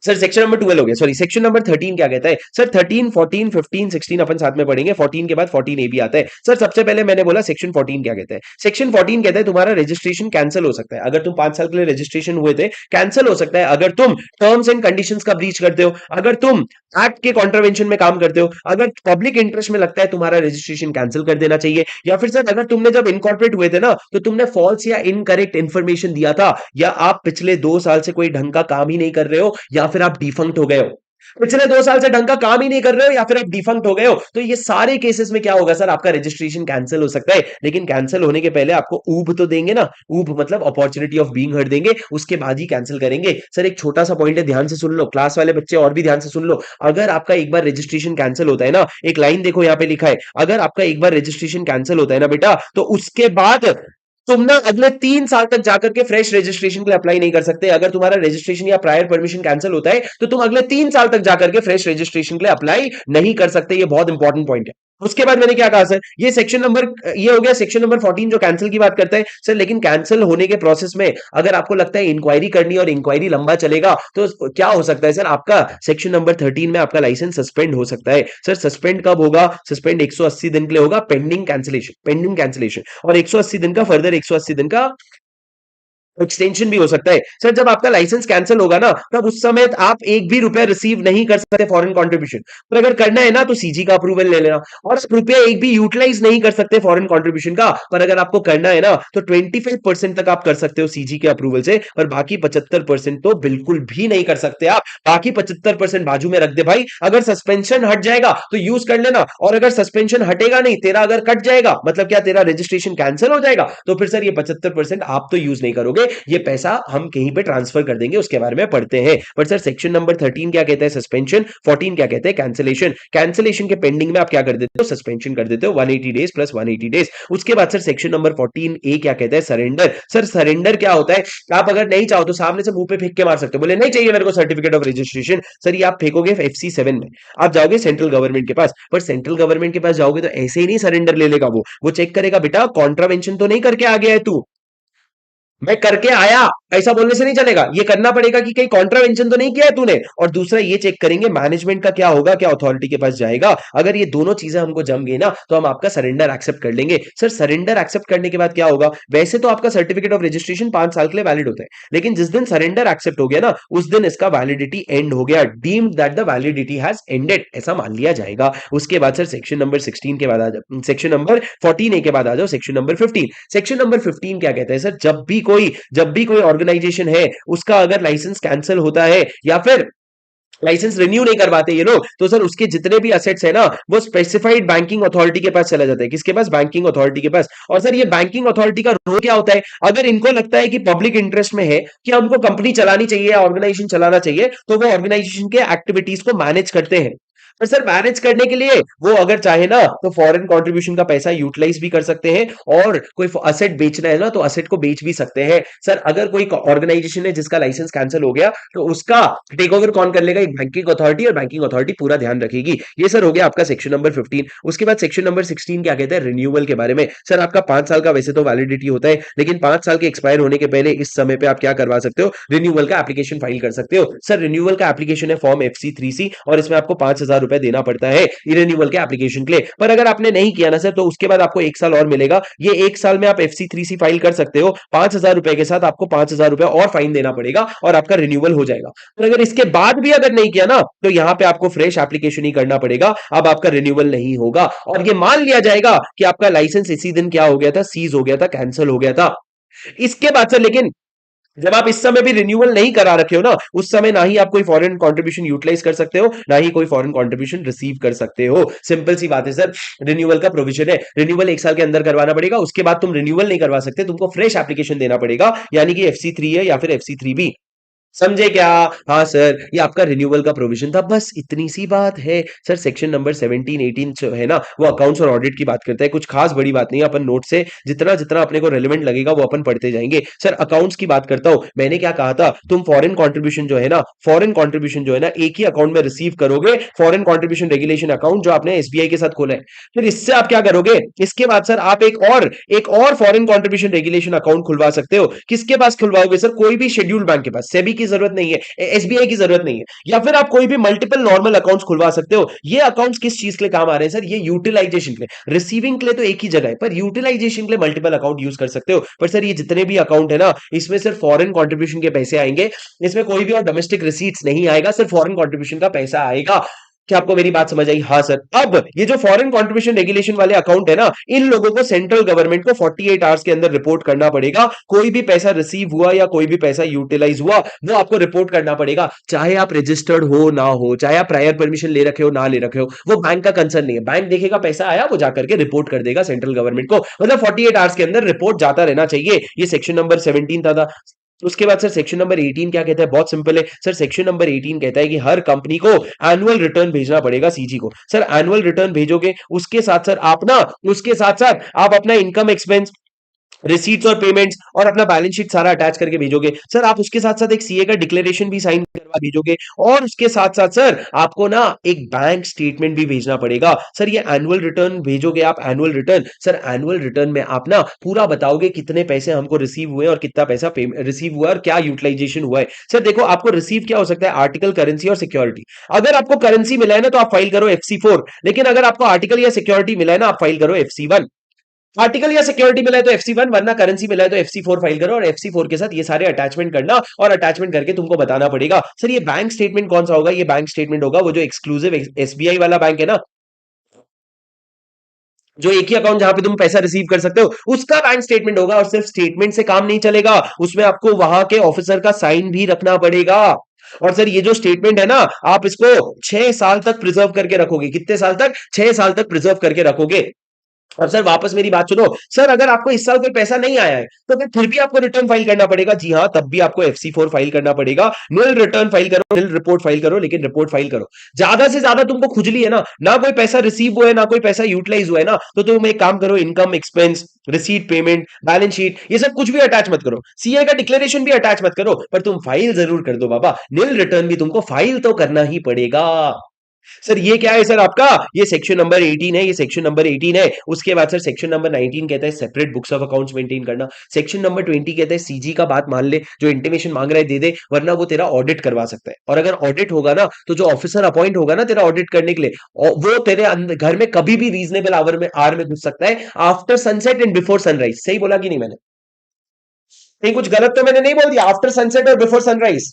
सर सेक्शन नंबर 12 हो गया, सॉरी सेक्शन नंबर 13 क्या कहता है सर, 13 14 15 16 अपन साथ में पढ़ेंगे, 14 के बाद 14 ए भी आता है। सर सबसे पहले मैंने बोला सेक्शन 14 क्या कहता है, सेक्शन 14 कहता है तुम्हारा रजिस्ट्रेशन कैंसिल हो सकता है अगर तुम 5 साल के लिए रजिस्ट्रेशन हुए थे, कैंसिल हो सकता है अगर तुम टर्म्स एंड कंडीशंस का ब्रीच करते हो, अगर तुम एक्ट के कॉन्ट्रवेंशन में काम करते हो, अगर पब्लिक इंटरेस्ट में लगता है तुम्हारा रजिस्ट्रेशन कैंसिल कर देना चाहिए, या फिर सर अगर तुमने जब इनकॉर्पोरेट हुए थे ना तो तुमने फॉल्स या इनकरेक्ट इंफॉर्मेशन दिया था, या आप पिछले 2 साल से कोई ढंग का काम ही नहीं कर रहे हो, या फिर आप डिफंक्ट हो गए हो, पिछले 2 साल से ढंग का काम ही नहीं कर रहे हो, या फिर आप डिफंक्ट हो गए हो, तो ये सारे केसेस में क्या होगा सर, आपका रजिस्ट्रेशन कैंसिल हो सकता है। लेकिन कैंसिल होने के पहले आपको ऊब तो देंगे ना, ऊब मतलब अपॉर्चुनिटी ऑफ बीइंग हर्ड देंगे, उसके बाद ही कैंसिल करेंगे। सर एक छोटा सा पॉइंट है, ध्यान से सुन लो, क्लास वाले बच्चे और भी ध्यान से सुन लो। अगर आपका एक बार रजिस्ट्रेशन कैंसिल होता है ना, एक लाइन देखो यहाँ पे लिखा है, अगर आपका एक बार रजिस्ट्रेशन कैंसिल होता है ना बेटा, तो उसके बाद तुम ना अगले 3 साल तक जाकर के फ्रेश रजिस्ट्रेशन के लिए अप्लाई नहीं कर सकते। अगर तुम्हारा रजिस्ट्रेशन या प्रायर परमिशन कैंसिल होता है तो तुम अगले 3 साल तक जाकर के फ्रेश रजिस्ट्रेशन के लिए अप्लाई नहीं कर सकते। ये बहुत इंपॉर्टेंट पॉइंट है। उसके बाद मैंने क्या कहा सर, ये सेक्शन नंबर, ये हो गया सेक्शन नंबर 14 जो कैंसिल की बात करता है सर। लेकिन कैंसिल होने के प्रोसेस में अगर आपको लगता है इंक्वायरी करनी और इंक्वायरी लंबा चलेगा तो क्या हो सकता है सर, आपका सेक्शन नंबर 13 में आपका लाइसेंस सस्पेंड हो सकता है। सर सस्पेंड कब होगा, सस्पेंड 180 दिन के लिए होगा, पेंडिंग कैंसिलेशन, पेंडिंग कैंसिलेशन, और 180 दिन का फर्दर 180 दिन का एक्सटेंशन भी हो सकता है। सर जब आपका लाइसेंस कैंसिल होगा ना, तब उस समय आप एक भी रुपया रिसीव नहीं कर सकते फॉरेन कंट्रीब्यूशन, पर अगर करना है ना तो सीजी का अप्रूवल ले लेना, और रुपया एक भी यूटिलाइज नहीं कर सकते फॉरेन कंट्रीब्यूशन का, पर अगर आपको करना है ना तो 25% तक आप कर सकते हो सीजी के अप्रूवल से, पर बाकी 75% तो बिल्कुल भी नहीं कर सकते आप। बाकी 75% बाजू में रख दे भाई, अगर सस्पेंशन हट जाएगा तो यूज कर लेना, और अगर सस्पेंशन हटेगा नहीं, तेरा अगर कट जाएगा मतलब क्या, तेरा रजिस्ट्रेशन कैंसिल हो जाएगा, तो फिर सर ये 75% आप तो यूज नहीं करोगे, ये पैसा हम कहीं पे ट्रांसफर कर देंगे, उसके बारे में पढ़ते हैं। पर सर सेक्शन नंबर 13 क्या कहता है, सस्पेंशन, 14 क्या कहते हैं, कैंसिलेशन। कैंसिलेशन के पेंडिंग में आप क्या कर देते हो, सस्पेंशन कर देते हो 180 डेज प्लस 180 डेज। उसके बाद सर सेक्शन नंबर 14 ए क्या कहता है, सरेंडर। सर सरेंडर क्या होता है, आप अगर नहीं चाहो तो सामने से मुंह पे फेंक के मार सकते हो, बोले नहीं चाहिए मेरे को सर्टिफिकेट ऑफ रजिस्ट्रेशन, सर ये आप फेंकोगे FC7 में, आप जाओगे सेंट्रल गवर्नमेंट के पास, पर सेंट्रल गवर्नमेंट के पास जाओगे तो ऐसे ही नहीं सरेंडर ले लेगा, वो चेक करेगा बेटा कॉन्ट्रावेंशन तो नहीं करके आ गया है तू, मैं करके आया, ऐसा बोलने से नहीं चलेगा, ये करना पड़ेगा कि कहीं कॉन्ट्रावेंशन तो नहीं किया है तूने। और दूसरा ये चेक करेंगे मैनेजमेंट का क्या होगा, क्या अथॉरिटी के पास जाएगा। अगर ये दोनों चीजें हमको जम गई ना तो हम आपका सरेंडर एक्सेप्ट कर लेंगे। सर सरेंडर एक्सेप्ट करने के बाद क्या होगा, वैसे तो आपका सर्टिफिकेट ऑफ रजिस्ट्रेशन 5 साल के लिए वैलिड होता है, लेकिन जिस दिन सरेंडर एक्सेप्ट हो गया ना उस दिन इसका वैलिडिटी एंड हो गया, deemed that the validity has ended, ऐसा मान लिया जाएगा। उसके बाद सर सेक्शन नंबर 16 के बाद आ जाओ, सेक्शन नंबर 14 ए के बाद आ जाओ सेक्शन नंबर 15। सेक्शन नंबर 15 क्या कहता है सर, जब भी कोई ऑर्गेनाइजेशन है उसका अगर लाइसेंस कैंसिल होता है या फिर लाइसेंस रिन्यू नहीं करवाते ये लोग, तो सर उसके जितने भी असेट्स है ना, वो स्पेसिफाइड बैंकिंग अथॉरिटी के पास चला जाता है। किसके पास? बैंकिंग अथॉरिटी के पास। और सर ये बैंकिंग अथॉरिटी का रोल क्या होता है? अगर इनको लगता है कि पब्लिक इंटरेस्ट में है कि हमको कंपनी चलानी चाहिए या ऑर्गेनाइजेशन चलाना चाहिए, तो वो ऑर्गेनाइजेशन के एक्टिविटीज को मैनेज करते हैं। पर सर मैनेज करने के लिए वो अगर चाहे ना तो फॉरेन कंट्रीब्यूशन का पैसा यूटिलाइज भी कर सकते हैं, और कोई असेट बेचना है ना तो असेट को बेच भी सकते हैं। सर अगर कोई ऑर्गेनाइजेशन है जिसका लाइसेंस कैंसिल हो गया, तो उसका टेक ओवर कौन कर लेगा? एक बैंकिंग अथॉरिटी, और बैंकिंग अथॉरिटी पूरा ध्यान रखेगी। ये सर हो गया आपका सेक्शन नंबर 15। उसके बाद सेक्शन नंबर 16 क्या कहता है? रिन्यूअल के बारे में। सर आपका 5 साल का वैसे तो वैलिडिटी होता है, लेकिन 5 साल के एक्सपायर होने के पहले इस समय पे आप क्या करवा सकते हो? रिन्यूअल का एप्लीकेशन फाइल कर सकते हो। सर रिन्यूअल का एप्लीकेशन है फॉर्म FC3C, और इसमें आपको 5,000 रुपए देना पड़ता है रिन्यूअल के एप्लीकेशन के लिए। पर अगर आपने नहीं किया ना सर, तो उसके बाद आपको 1 साल और मिलेगा। ये 1 साल में आप FC3C फाइल कर सकते हो। 5,000 रुपए के साथ आपको 5,000 रुपए और फाइन देना पड़ेगा, और आपका रिन्यूअल हो जाएगा। पर अगर इसके बाद भी अगर नहीं किया ना, तो यहां पे आपको फ्रेश एप्लीकेशन ही करना पड़ेगा। अब आपका रिन्यूअल नहीं होगा, और ये मान लिया जाएगा कि आपका लाइसेंस इसी दिन क्या हो गया था? सीज हो गया था, कैंसिल हो गया था। इसके बाद से लेकिन जब आप इस समय भी रिन्यूअल नहीं करा रखे हो ना, उस समय ना ही आप कोई फॉरेन कंट्रीब्यूशन यूटिलाइज कर सकते हो, ना ही कोई फॉरेन कंट्रीब्यूशन रिसीव कर सकते हो। सिंपल सी बात है सर। रिन्यूअल का प्रोविजन है, रिन्यूअल 1 साल के अंदर करवाना पड़ेगा। उसके बाद तुम रिन्यूअल नहीं करवा सकते, तुमको फ्रेश एप्लीकेशन देना पड़ेगा, यानी कि FC3 है या फिर FC3B। समझे क्या? हाँ सर, ये आपका रिन्यूअल का प्रोविजन था, बस इतनी सी बात है। सर सेक्शन नंबर 17 18 जो है ना, वो अकाउंट्स और ऑडिट की बात करता है। कुछ खास बड़ी बात नहीं है, अपन नोट से जितना जितना अपने को रेलेवेंट लगेगा वो अपन पढ़ते जाएंगे। सर अकाउंट्स की बात करता हूं, मैंने क्या कहा था? तुम फॉरेन कंट्रीब्यूशन जो है ना, फॉरेन कंट्रीब्यूशन जो है ना, एक ही अकाउंट में रिसीव करोगे, फॉरेन कंट्रीब्यूशन रेगुलेशन अकाउंट जो आपने SBI के साथ खोला है। फिर इससे आप क्या करोगे? इसके बाद सर आप एक और फॉरेन कंट्रीब्यूशन रेगुलेशन अकाउंट खुलवा सकते हो। किसके पास खुलवाओगे सर? कोई भी शेड्यूल्ड बैंक के पास। सेबी की जरूरत नहीं है, SBI की जरूरत नहीं है, या फिर आप कोई भी मल्टीपल नॉर्मल अकाउंट्स खुलवा सकते हो। ये अकाउंट्स किस चीज के लिए काम आ रहे हैं सर? ये यूटिलाइजेशन के लिए। रिसीविंग के लिए तो एक ही जगह है, पर यूटिलाइजेशन के लिए मल्टीपल अकाउंट यूज कर सकते हो। पर सर ये जितने भी अकाउंट है ना, इसमें सिर्फ फॉरेन कंट्रीब्यूशन के पैसे आएंगे। इसमें कोई भी और डोमेस्टिक रिसीट्स नहीं आएगा, सिर्फ फॉरेन कंट्रीब्यूशन का पैसा आएगा। क्या आपको मेरी बात समझ आई? हाँ सर। अब ये जो फॉरेन कंट्रीब्यूशन रेगुलेशन वाले अकाउंट है ना, इन लोगों को सेंट्रल गवर्नमेंट को 48 आवर्स के अंदर रिपोर्ट करना पड़ेगा। कोई भी पैसा रिसीव हुआ या कोई भी पैसा यूटिलाइज हुआ, वो आपको रिपोर्ट करना पड़ेगा। चाहे आप रजिस्टर्ड हो ना हो, चाहे आप प्रायर परमिशन ले रखे हो ना ले रखे हो, वो बैंक का कंसर्न नहीं है। बैंक देखेगा पैसा आया, वो जाकर के रिपोर्ट कर देगा सेंट्रल गवर्नमेंट को। मतलब 48 आवर्स के अंदर रिपोर्ट जाता रहना चाहिए। ये सेक्शन नंबर 17 था। उसके बाद सर सेक्शन नंबर 18 क्या कहता है? बहुत सिंपल है सर। सेक्शन नंबर 18 कहता है कि हर कंपनी को एनुअल रिटर्न भेजना पड़ेगा CG को। सर एनुअल रिटर्न भेजोगे, उसके साथ सर आप ना, उसके साथ साथ आप अपना इनकम एक्सपेंस, रिसीट्स और पेमेंट्स और अपना बैलेंस शीट सारा अटैच करके भेजोगे। सर आप उसके साथ साथ एक CA का डिक्लेरेशन भी साइन करवा भेजोगे, और उसके साथ साथ सर आपको ना एक बैंक स्टेटमेंट भी भेजना पड़ेगा। सर ये एनुअल रिटर्न भेजोगे आप, annual return. Sir annual return में आप ना पूरा बताओगे कितने पैसे हमको रिसीव हुए और कितना पैसा रिसीव हुआ और क्या यूटिलाइजेशन हुआ है। सर देखो, आपको रिसीव क्या हो सकता है? आर्टिकल, करेंसी और सिक्योरिटी। अगर आपको करेंसी मिला है ना, तो आप फाइल करो FC4, लेकिन अगर आपको आर्टिकल या सिक्योरिटी मिला है ना, आप फाइल करो FC1। आर्टिकल या सिक्योरिटी मिला है तो FC1, वरना करेंसी मिला है तो FC4 फाइल करो, और FC4 के साथ ये सारे अटैचमेंट करना, और अटैचमेंट करके तुमको बताना पड़ेगा। सर ये बैंक स्टेटमेंट कौन सा होगा? ये बैंक स्टेटमेंट होगा वो जो एक्सक्लूसिव SBI वाला बैंक है ना, जो एक ही अकाउंट जहां पे तुम पैसा रिसीव कर सकते हो, उसका बैंक स्टेटमेंट होगा। और सिर्फ स्टेटमेंट से काम नहीं चलेगा, उसमें आपको वहां के ऑफिसर का साइन भी रखना पड़ेगा। और सर ये जो स्टेटमेंट है ना, आप इसको 6 साल तक प्रिजर्व करके रखोगे। कितने साल तक? 6 साल तक प्रिजर्व करके रखोगे। अब सर वापस मेरी बात सुनो। सर अगर आपको इस साल कोई पैसा नहीं आया है, तो फिर भी आपको रिटर्न फाइल करना पड़ेगा। जी हाँ, तब भी आपको FC4 फाइल करना पड़ेगा। नील रिटर्न फाइल करो, नील रिपोर्ट फाइल करो, लेकिन रिपोर्ट फाइल करो। ज्यादा से ज्यादा तुमको खुजली है ना कोई पैसा रिसीव हुआ है ना कोई पैसा यूटिलाइज हुआ है ना, तो तुम एक काम करो, income expense, receipt, payment, balance sheet, ये सब कुछ भी अटैच मत करो। CA का डिक्लेरेशन भी अटैच मत करो, पर तुम फाइल जरूर कर दो बाबा। नील रिटर्न भी तुमको फाइल तो करना ही पड़ेगा। सर ये क्या है सर आपका? ये सेक्शन नंबर 18 है, ये सेक्शन नंबर 18 है। उसके बाद सर सेक्शन नंबर 19 कहता है separate books of accounts maintain करना। सेक्शन नंबर 20 कहता है CG का बात मान ले, जो इंटीमेशन मांग रहा है दे दे, वरना वो तेरा ऑडिट करवा सकता है। और अगर ऑडिट होगा ना, तो जो ऑफिसर अपॉइंट होगा ना तेरा ऑडिट करने के लिए, वो तेरे घर में कभी भी रीजनेबल आवर में घुस सकता है, after sunset and before sunrise. सही बोला कि नहीं मैंने? कहीं कुछ गलत तो मैंने नहीं बोल दिया? आफ्टर सनसेट और बिफोर सनराइज।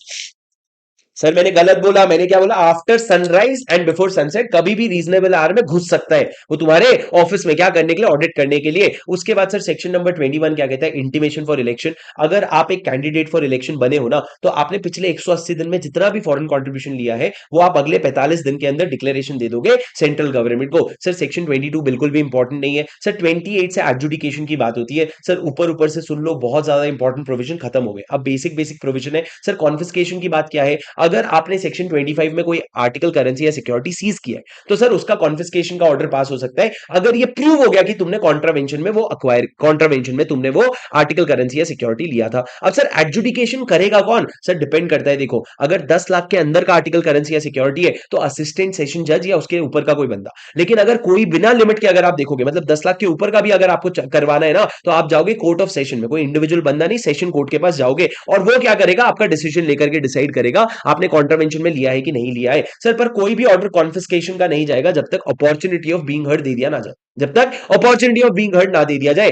सर मैंने गलत बोला, मैंने क्या बोला, after sunrise and before sunset कभी भी रीजनेबल आवर में घुस सकता है वो तुम्हारे ऑफिस में, क्या करने के लिए, ऑडिट करने के लिए। उसके बाद सर सेक्शन नंबर 21 क्या कहता है, इंटीमेशन फॉर इलेक्शन। अगर आप एक कैंडिडेट फॉर इलेक्शन बने हो ना, तो आपने पिछले 180 दिन में जितना भी फॉरेन कॉन्ट्रीब्यूशन लिया है वो आप अगले 45 दिन के अंदर डिक्लेरेशन दे दोगे सेंट्रल गवर्नमेंट को। सर सेक्शन 22 बिल्कुल भी इंपॉर्टेंट नहीं है सर। 28 से एडजुडिकेशन की बात होती है सर, ऊपर ऊपर से सुन लो, बहुत ज्यादा इंपॉर्टेंट प्रोविजन खत्म हो गए, अब बेसिक बेसिक प्रोविजन है सर। कॉन्फिस्केशन की बात क्या है, अगर आपने सेक्शन 25 में कोई आर्टिकल, करेंसी या सिक्योरिटी सीज किया है तो सर उसका कॉन्फिस्केशन का ऑर्डर पास हो सकता है अगर ये प्रूव हो गया कि तुमने कॉन्ट्रावेंशन में वो अक्वायर, कॉन्ट्रावेंशन में तुमने वो आर्टिकल, करेंसी या सिक्योरिटी लिया था। अब सर एडजुडिकेशन करेगा कौन, सर डिपेंड करता है। देखो अगर 10 लाख के अंदर का आर्टिकल, करेंसी या सिक्योरिटी है तो असिस्टेंट सेशन जज या उसके ऊपर का कोई बंदा। लेकिन अगर कोई बिना लिमिट के, अगर आप देखोगे मतलब 10 लाख के ऊपर का भी अगर आपको करवाना है ना, तो आप जाओगे कोर्ट ऑफ सेशन में, कोई इंडिविजुअल बंदा नहीं, सेशन कोर्ट के पास जाओगे और वो क्या करेगा, आपका डिसीजन लेकर के डिसाइड करेगा आपने कॉन्ट्रावेंशन में लिया है कि नहीं लिया है। सर पर कोई भी ऑर्डर कॉन्फिस्केशन का नहीं जाएगा जब तक opportunity of being heard they दिया ना जाए, जब तक अपॉर्चुनिटी ऑफ बीइंग हर्ड ना दे दिया जाए।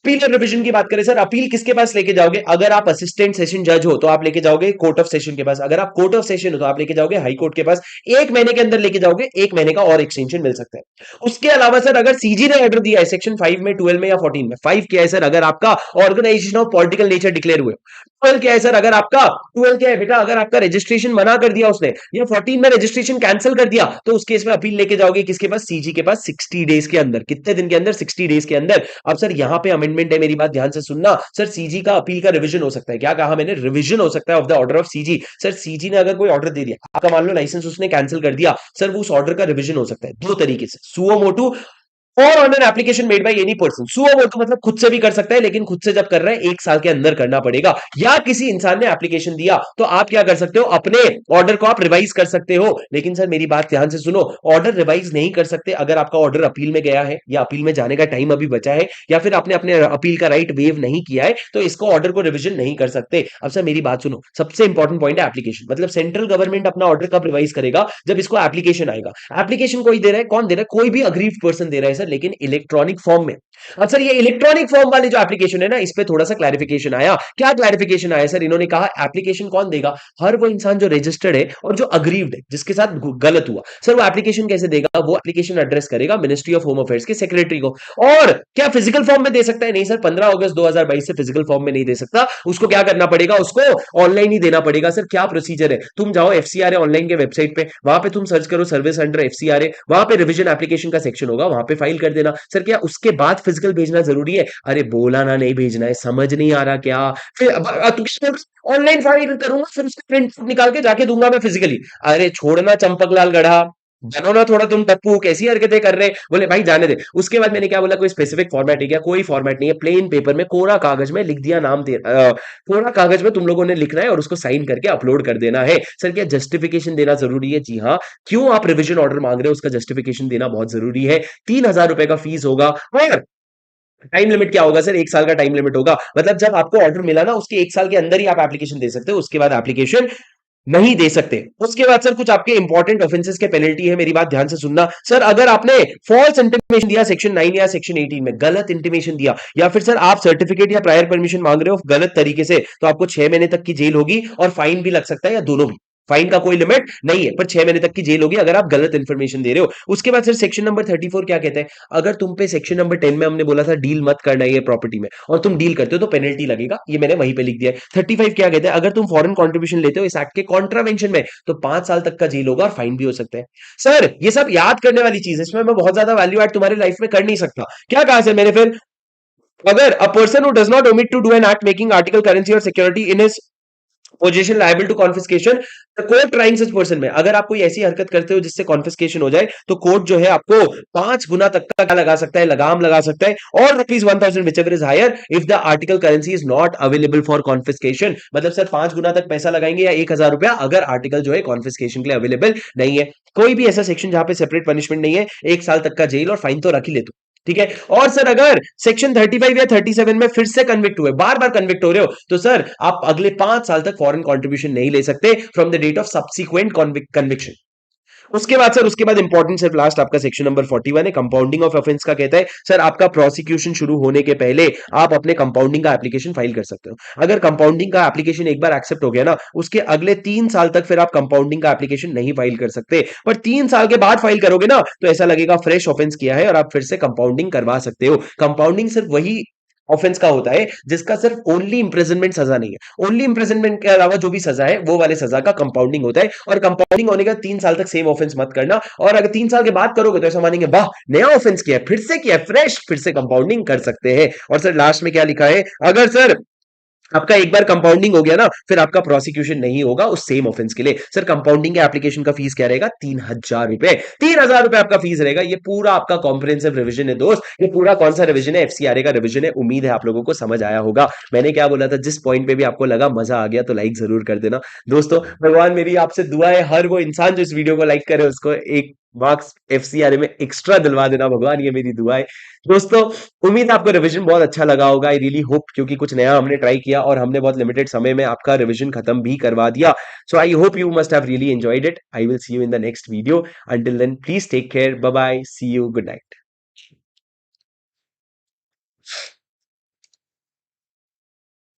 अपील और रिवीजन की बात करें सर, अपील किसके पास लेके जाओगे, अगर आप असिस्टेंट सेशन जज हो तो आप लेके जाओगे कोर्ट ऑफ सेशन के पास, अगर आप कोर्ट ऑफ सेशन हो तो आप लेके जाओगे हाई कोर्ट के पास। 1 महीने के अंदर लेके जाओगे, 1 महीने का और एक्सटेंशन मिल सकता है। उसके अलावा सर अगर सीजी ने ऑर्डर दिया है सेक्शन 5 में, 12 में या 14 में, 5 क्या है सर, अगर आपका organisation of political nature declare हुए। 12 क्या है सर, अगर आपका, 12 क्या है बेटा, अगर आपका रजिस्ट्रेशन मना कर दिया उसने, या 14 में रजिस्ट्रेशन कैंसिल कर दिया, तो उस केस में अपील लेके जाओगे किसके पास, सीजी के पास, 60 डेज के अंदर। कितने दिन के अंदर, 60 डेज के अंदर। अब सर यहां पे अमेंडमेंट है, मेरी बात ध्यान से सुनना सर। सीजी का अपील का रिवीजन हो सकता है, क्या कहा मैंने, रिवीजन हो सकता है of the order of CG. Sir CG ने अगर कोई ऑर्डर दे दिया, आपका मान लो लाइसेंस उसने कैंसिल कर दिया, सर वो उस ऑर्डर का रिवीजन हो सकता है दो तरीके से, सुओ मोटू और on an application made by any person. Suo motu मतलब खुद से भी कर सकता है, लेकिन खुद से जब कर रहा है 1 साल के अंदर करना पड़ेगा। या किसी इंसान ने एप्लीकेशन दिया तो आप क्या कर सकते हो, अपने ऑर्डर को आप रिवाइज कर सकते हो। लेकिन सर मेरी बात ध्यान से सुनो, ऑर्डर रिवाइज नहीं कर सकते अगर आपका ऑर्डर अपील में गया है, या अपील में जाने का टाइम अभी बचा है, या फिर आपने अपने अपील का राइट वेव नहीं किया है, तो इसको ऑर्डर को रिविजन नहीं कर सकते। अब सर मेरी बात सुनो, सबसे इंपॉर्टेंट पॉइंट है एप्लीकेशन। मतलब सेंट्रल गवर्नमेंट अपना ऑर्डर कब रिवाइज करेगा, जब इसको एप्लीकेशन आएगा। एप्लीकेशन कोई दे रहा है, कौन दे रहा है, कोई भी अग्रीव्ड पर्सन दे रहा है सर, लेकिन इलेक्ट्रॉनिक फॉर्म में। अब सर ये इलेक्ट्रॉनिक फॉर्म वाली जो एप्लीकेशन है ना, इस पे थोड़ा सा क्लैरिफिकेशन आया। क्या क्लैरिफिकेशन आया सर, इन्होंने कहा एप्लीकेशन कौन देगा, हर वो इंसान जो रजिस्टर्ड है और जो अग्रीव्ड है, जिसके साथ गलत हुआ। सर वो एप्लीकेशन कैसे देगा, वो एप्लीकेशन एड्रेस करेगा मिनिस्ट्री ऑफ होम अफेयर्स के सेक्रेटरी को। और क्या फिजिकल फॉर्म में दे सकता है, नहीं सर, 15 अगस्त 2022 से फिजिकल फॉर्म में नहीं दे सकता। उसको क्या करना पड़ेगा, उसको ऑनलाइन ही देना पड़ेगा। सर क्या प्रोसीजर है, तुम जाओ एफसीआरए ऑनलाइन के वेबसाइट पे, वहां पे तुम सर्च करो सर्विस अंडर एफसीआरए, वहां पे रिवीजन एप्लीकेशन का सेक्शन होगा, वहां पे फाइल कर देना। सर क्या उसके बाद फिजिकल भेजना जरूरी है, अरे बोला ना नहीं भेजना है, समझ नहीं आ रहा क्या, फिर ऑनलाइन फाइल करूंगा फिर उसका प्रिंट निकाल के जाके दूंगा मैं फिजिकली। अरे छोड़ना चंपकलाल गधा, बनो ना थोड़ा तुम टप्पू, कैसी हरकतें कर रहे, बोले भाई जाने दे। उसके बाद मैंने क्या बोला, कोई स्पेसिफिक फॉर्मेट है क्या, कोई फॉर्मेट नहीं है, प्लेन पेपर में कोरा कागज में लिख दिया नाम दे, कोरा कागज में तुम लोगों ने लिखना है और उसको साइन करके अपलोड कर देना है। सर क्या जस्टिफिकेशन देना जरूरी है, जी हाँ। क्यों आप रिवीजन ऑर्डर मांग रहे हो, उसका जस्टिफिकेशन देना बहुत जरूरी है। 3,000 रुपए का फीस होगा। और टाइम लिमिट क्या होगा सर, 1 साल का टाइम लिमिट होगा। मतलब जब आपको ऑर्डर मिला ना, उसके 1 साल के अंदर ही आप एप्लीकेशन दे सकते हो, उसके बाद एप्लीकेशन नहीं दे सकते। उसके बाद सर कुछ आपके इंपॉर्टेंट ऑफेंसेस के पेनल्टी है, मेरी बात ध्यान से सुनना। सर अगर आपने फॉल्स इंटीमेशन दिया सेक्शन 9 या सेक्शन 18 में, गलत इंटीमेशन दिया, या फिर सर आप सर्टिफिकेट या प्रायर परमिशन मांग रहे हो गलत तरीके से, तो आपको 6 महीने तक की जेल होगी और फाइन भी लग सकता है, या दोनों भी। फाइन का कोई लिमिट नहीं है, पर 6 महीने तक की जेल होगी अगर आप गलत इंफॉर्मेशन दे रहे हो। उसके बाद सर सेक्शन नंबर 34 क्या कहता है, अगर तुम पे सेक्शन नंबर 10 में हमने बोला था डील मत करना है ये प्रॉपर्टी में, और तुम डील करते हो तो पेनल्टी लगेगा, ये मैंने वहीं पे लिख दिया है। 35 क्या कहता है, अगर तुम फॉरेन कॉन्ट्रीब्यूशन लेते हो इस एक्ट के कॉन्ट्रावेंशन में, तो 5 साल तक का जेल होगा और फाइन भी हो सकता है। सर ये सब याद करने वाली चीज है, इसमें मैं बहुत ज्यादा वैल्यू एड तुम्हारी लाइफ में कर नहीं सकता। क्या कहा सर मैंने फिर, अगर a person who does not omit to do an act making article, currency और security in his position liable to confiscation, the court trying such person में, अगर आप कोई ऐसी हरकत करते हो जिससे कॉन्फिस्केशन हो जाए, तो कोर्ट जो है आपको 5 गुना तक का क्या लगा सकता है, लगाम लगा सकता है, और ₹1,000 which ever is higher if the article currency is not available for confiscation. मतलब सर 5 गुना तक पैसा लगाएंगे या 1,000 रुपया, अगर आर्टिकल जो है कॉन्फिस्केशन के लिए अवेलेबल नहीं है। कोई भी ऐसा सेक्शन जहां पे सेपरेट पनिशमेंट नहीं है, 1 साल तक का जेल और फाइन तो रख ही ले तू, ठीक है। और सर अगर सेक्शन 35 या 37 में फिर से कन्विक्ट हुए, बार बार कन्विक्ट हो रहे हो, तो सर आप अगले 5 साल तक फॉरेन कंट्रीब्यूशन नहीं ले सकते from the date of subsequent conviction. उसके बाद सर, उसके बाद इंपॉर्टेंट सर, लास्ट आपका सेक्शन नंबर 41 है, कंपाउंडिंग ऑफ ऑफेंस का कहता है सर, आपका प्रोसिक्यूशन शुरू होने के पहले आप अपने कंपाउंडिंग का एप्लीकेशन फाइल कर सकते हो। अगर कंपाउंडिंग का एप्लीकेशन एक बार एक्सेप्ट हो गया ना, उसके अगले 3 साल तक फिर आप कंपाउंडिंग का एप्लीकेशन नहीं फाइल कर सकते। पर 3 साल के बाद फाइल करोगे ना, तो ऐसा लगेगा फ्रेश ऑफेंस किया है और आप फिर से कंपाउंडिंग करवा सकते हो। कंपाउंडिंग सिर्फ वही ऑफेंस का होता है जिसका सिर्फ ओनली इंप्रिजनमेंट सजा नहीं है, ओनली इंप्रिजनमेंट के अलावा जो भी सजा है वो वाले सजा का कंपाउंडिंग होता है। और कंपाउंडिंग होने का 3 साल तक सेम ऑफेंस मत करना, और अगर 3 साल के बाद करोगे तो ऐसा मानेंगे वाह नया ऑफेंस किया है, फिर से किया है, फ्रेश, फिर से कंपाउंडिंग कर सकते हैं। और सर लास्ट में क्या लिखा है, अगर सर आपका एक बार कंपाउंडिंग हो गया ना, फिर आपका प्रोसिक्यूशन नहीं होगा उस सेम ऑफेंस के लिए। सर कंपाउंडिंग के एप्लीकेशन का फीस क्या रहेगा, 3,000 रुपए, 3,000 रुपए आपका फीस रहेगा। ये पूरा आपका कॉम्प्रिहेंसिव रिवीजन है दोस्त, ये पूरा कौन सा रिवीजन है, एफसीआरए का रिवीजन है। उम्मीद है आप लोगों को समझ आया होगा। मैंने क्या बोला था, जिस पॉइंट पे भी आपको लगा मजा आ गया तो लाइक जरूर कर देना दोस्तों। भगवान मेरी आपसे दुआ है, हर वो इंसान जो इस वीडियो को लाइक करे उसको एक मार्क्स एफसीआरए में एक्स्ट्रा दिलवा देना भगवान, ये मेरी दुआ है दोस्तों। उम्मीद है आपको रिवीजन बहुत अच्छा लगा होगा, आई रियली होप, क्योंकि कुछ नया हमने ट्राई किया और हमने बहुत लिमिटेड समय में आपका रिवीजन खत्म भी करवा दिया। So I hope you must have really enjoyed it. I will see you in the next video. Until then please take care, bye bye, see you, good night.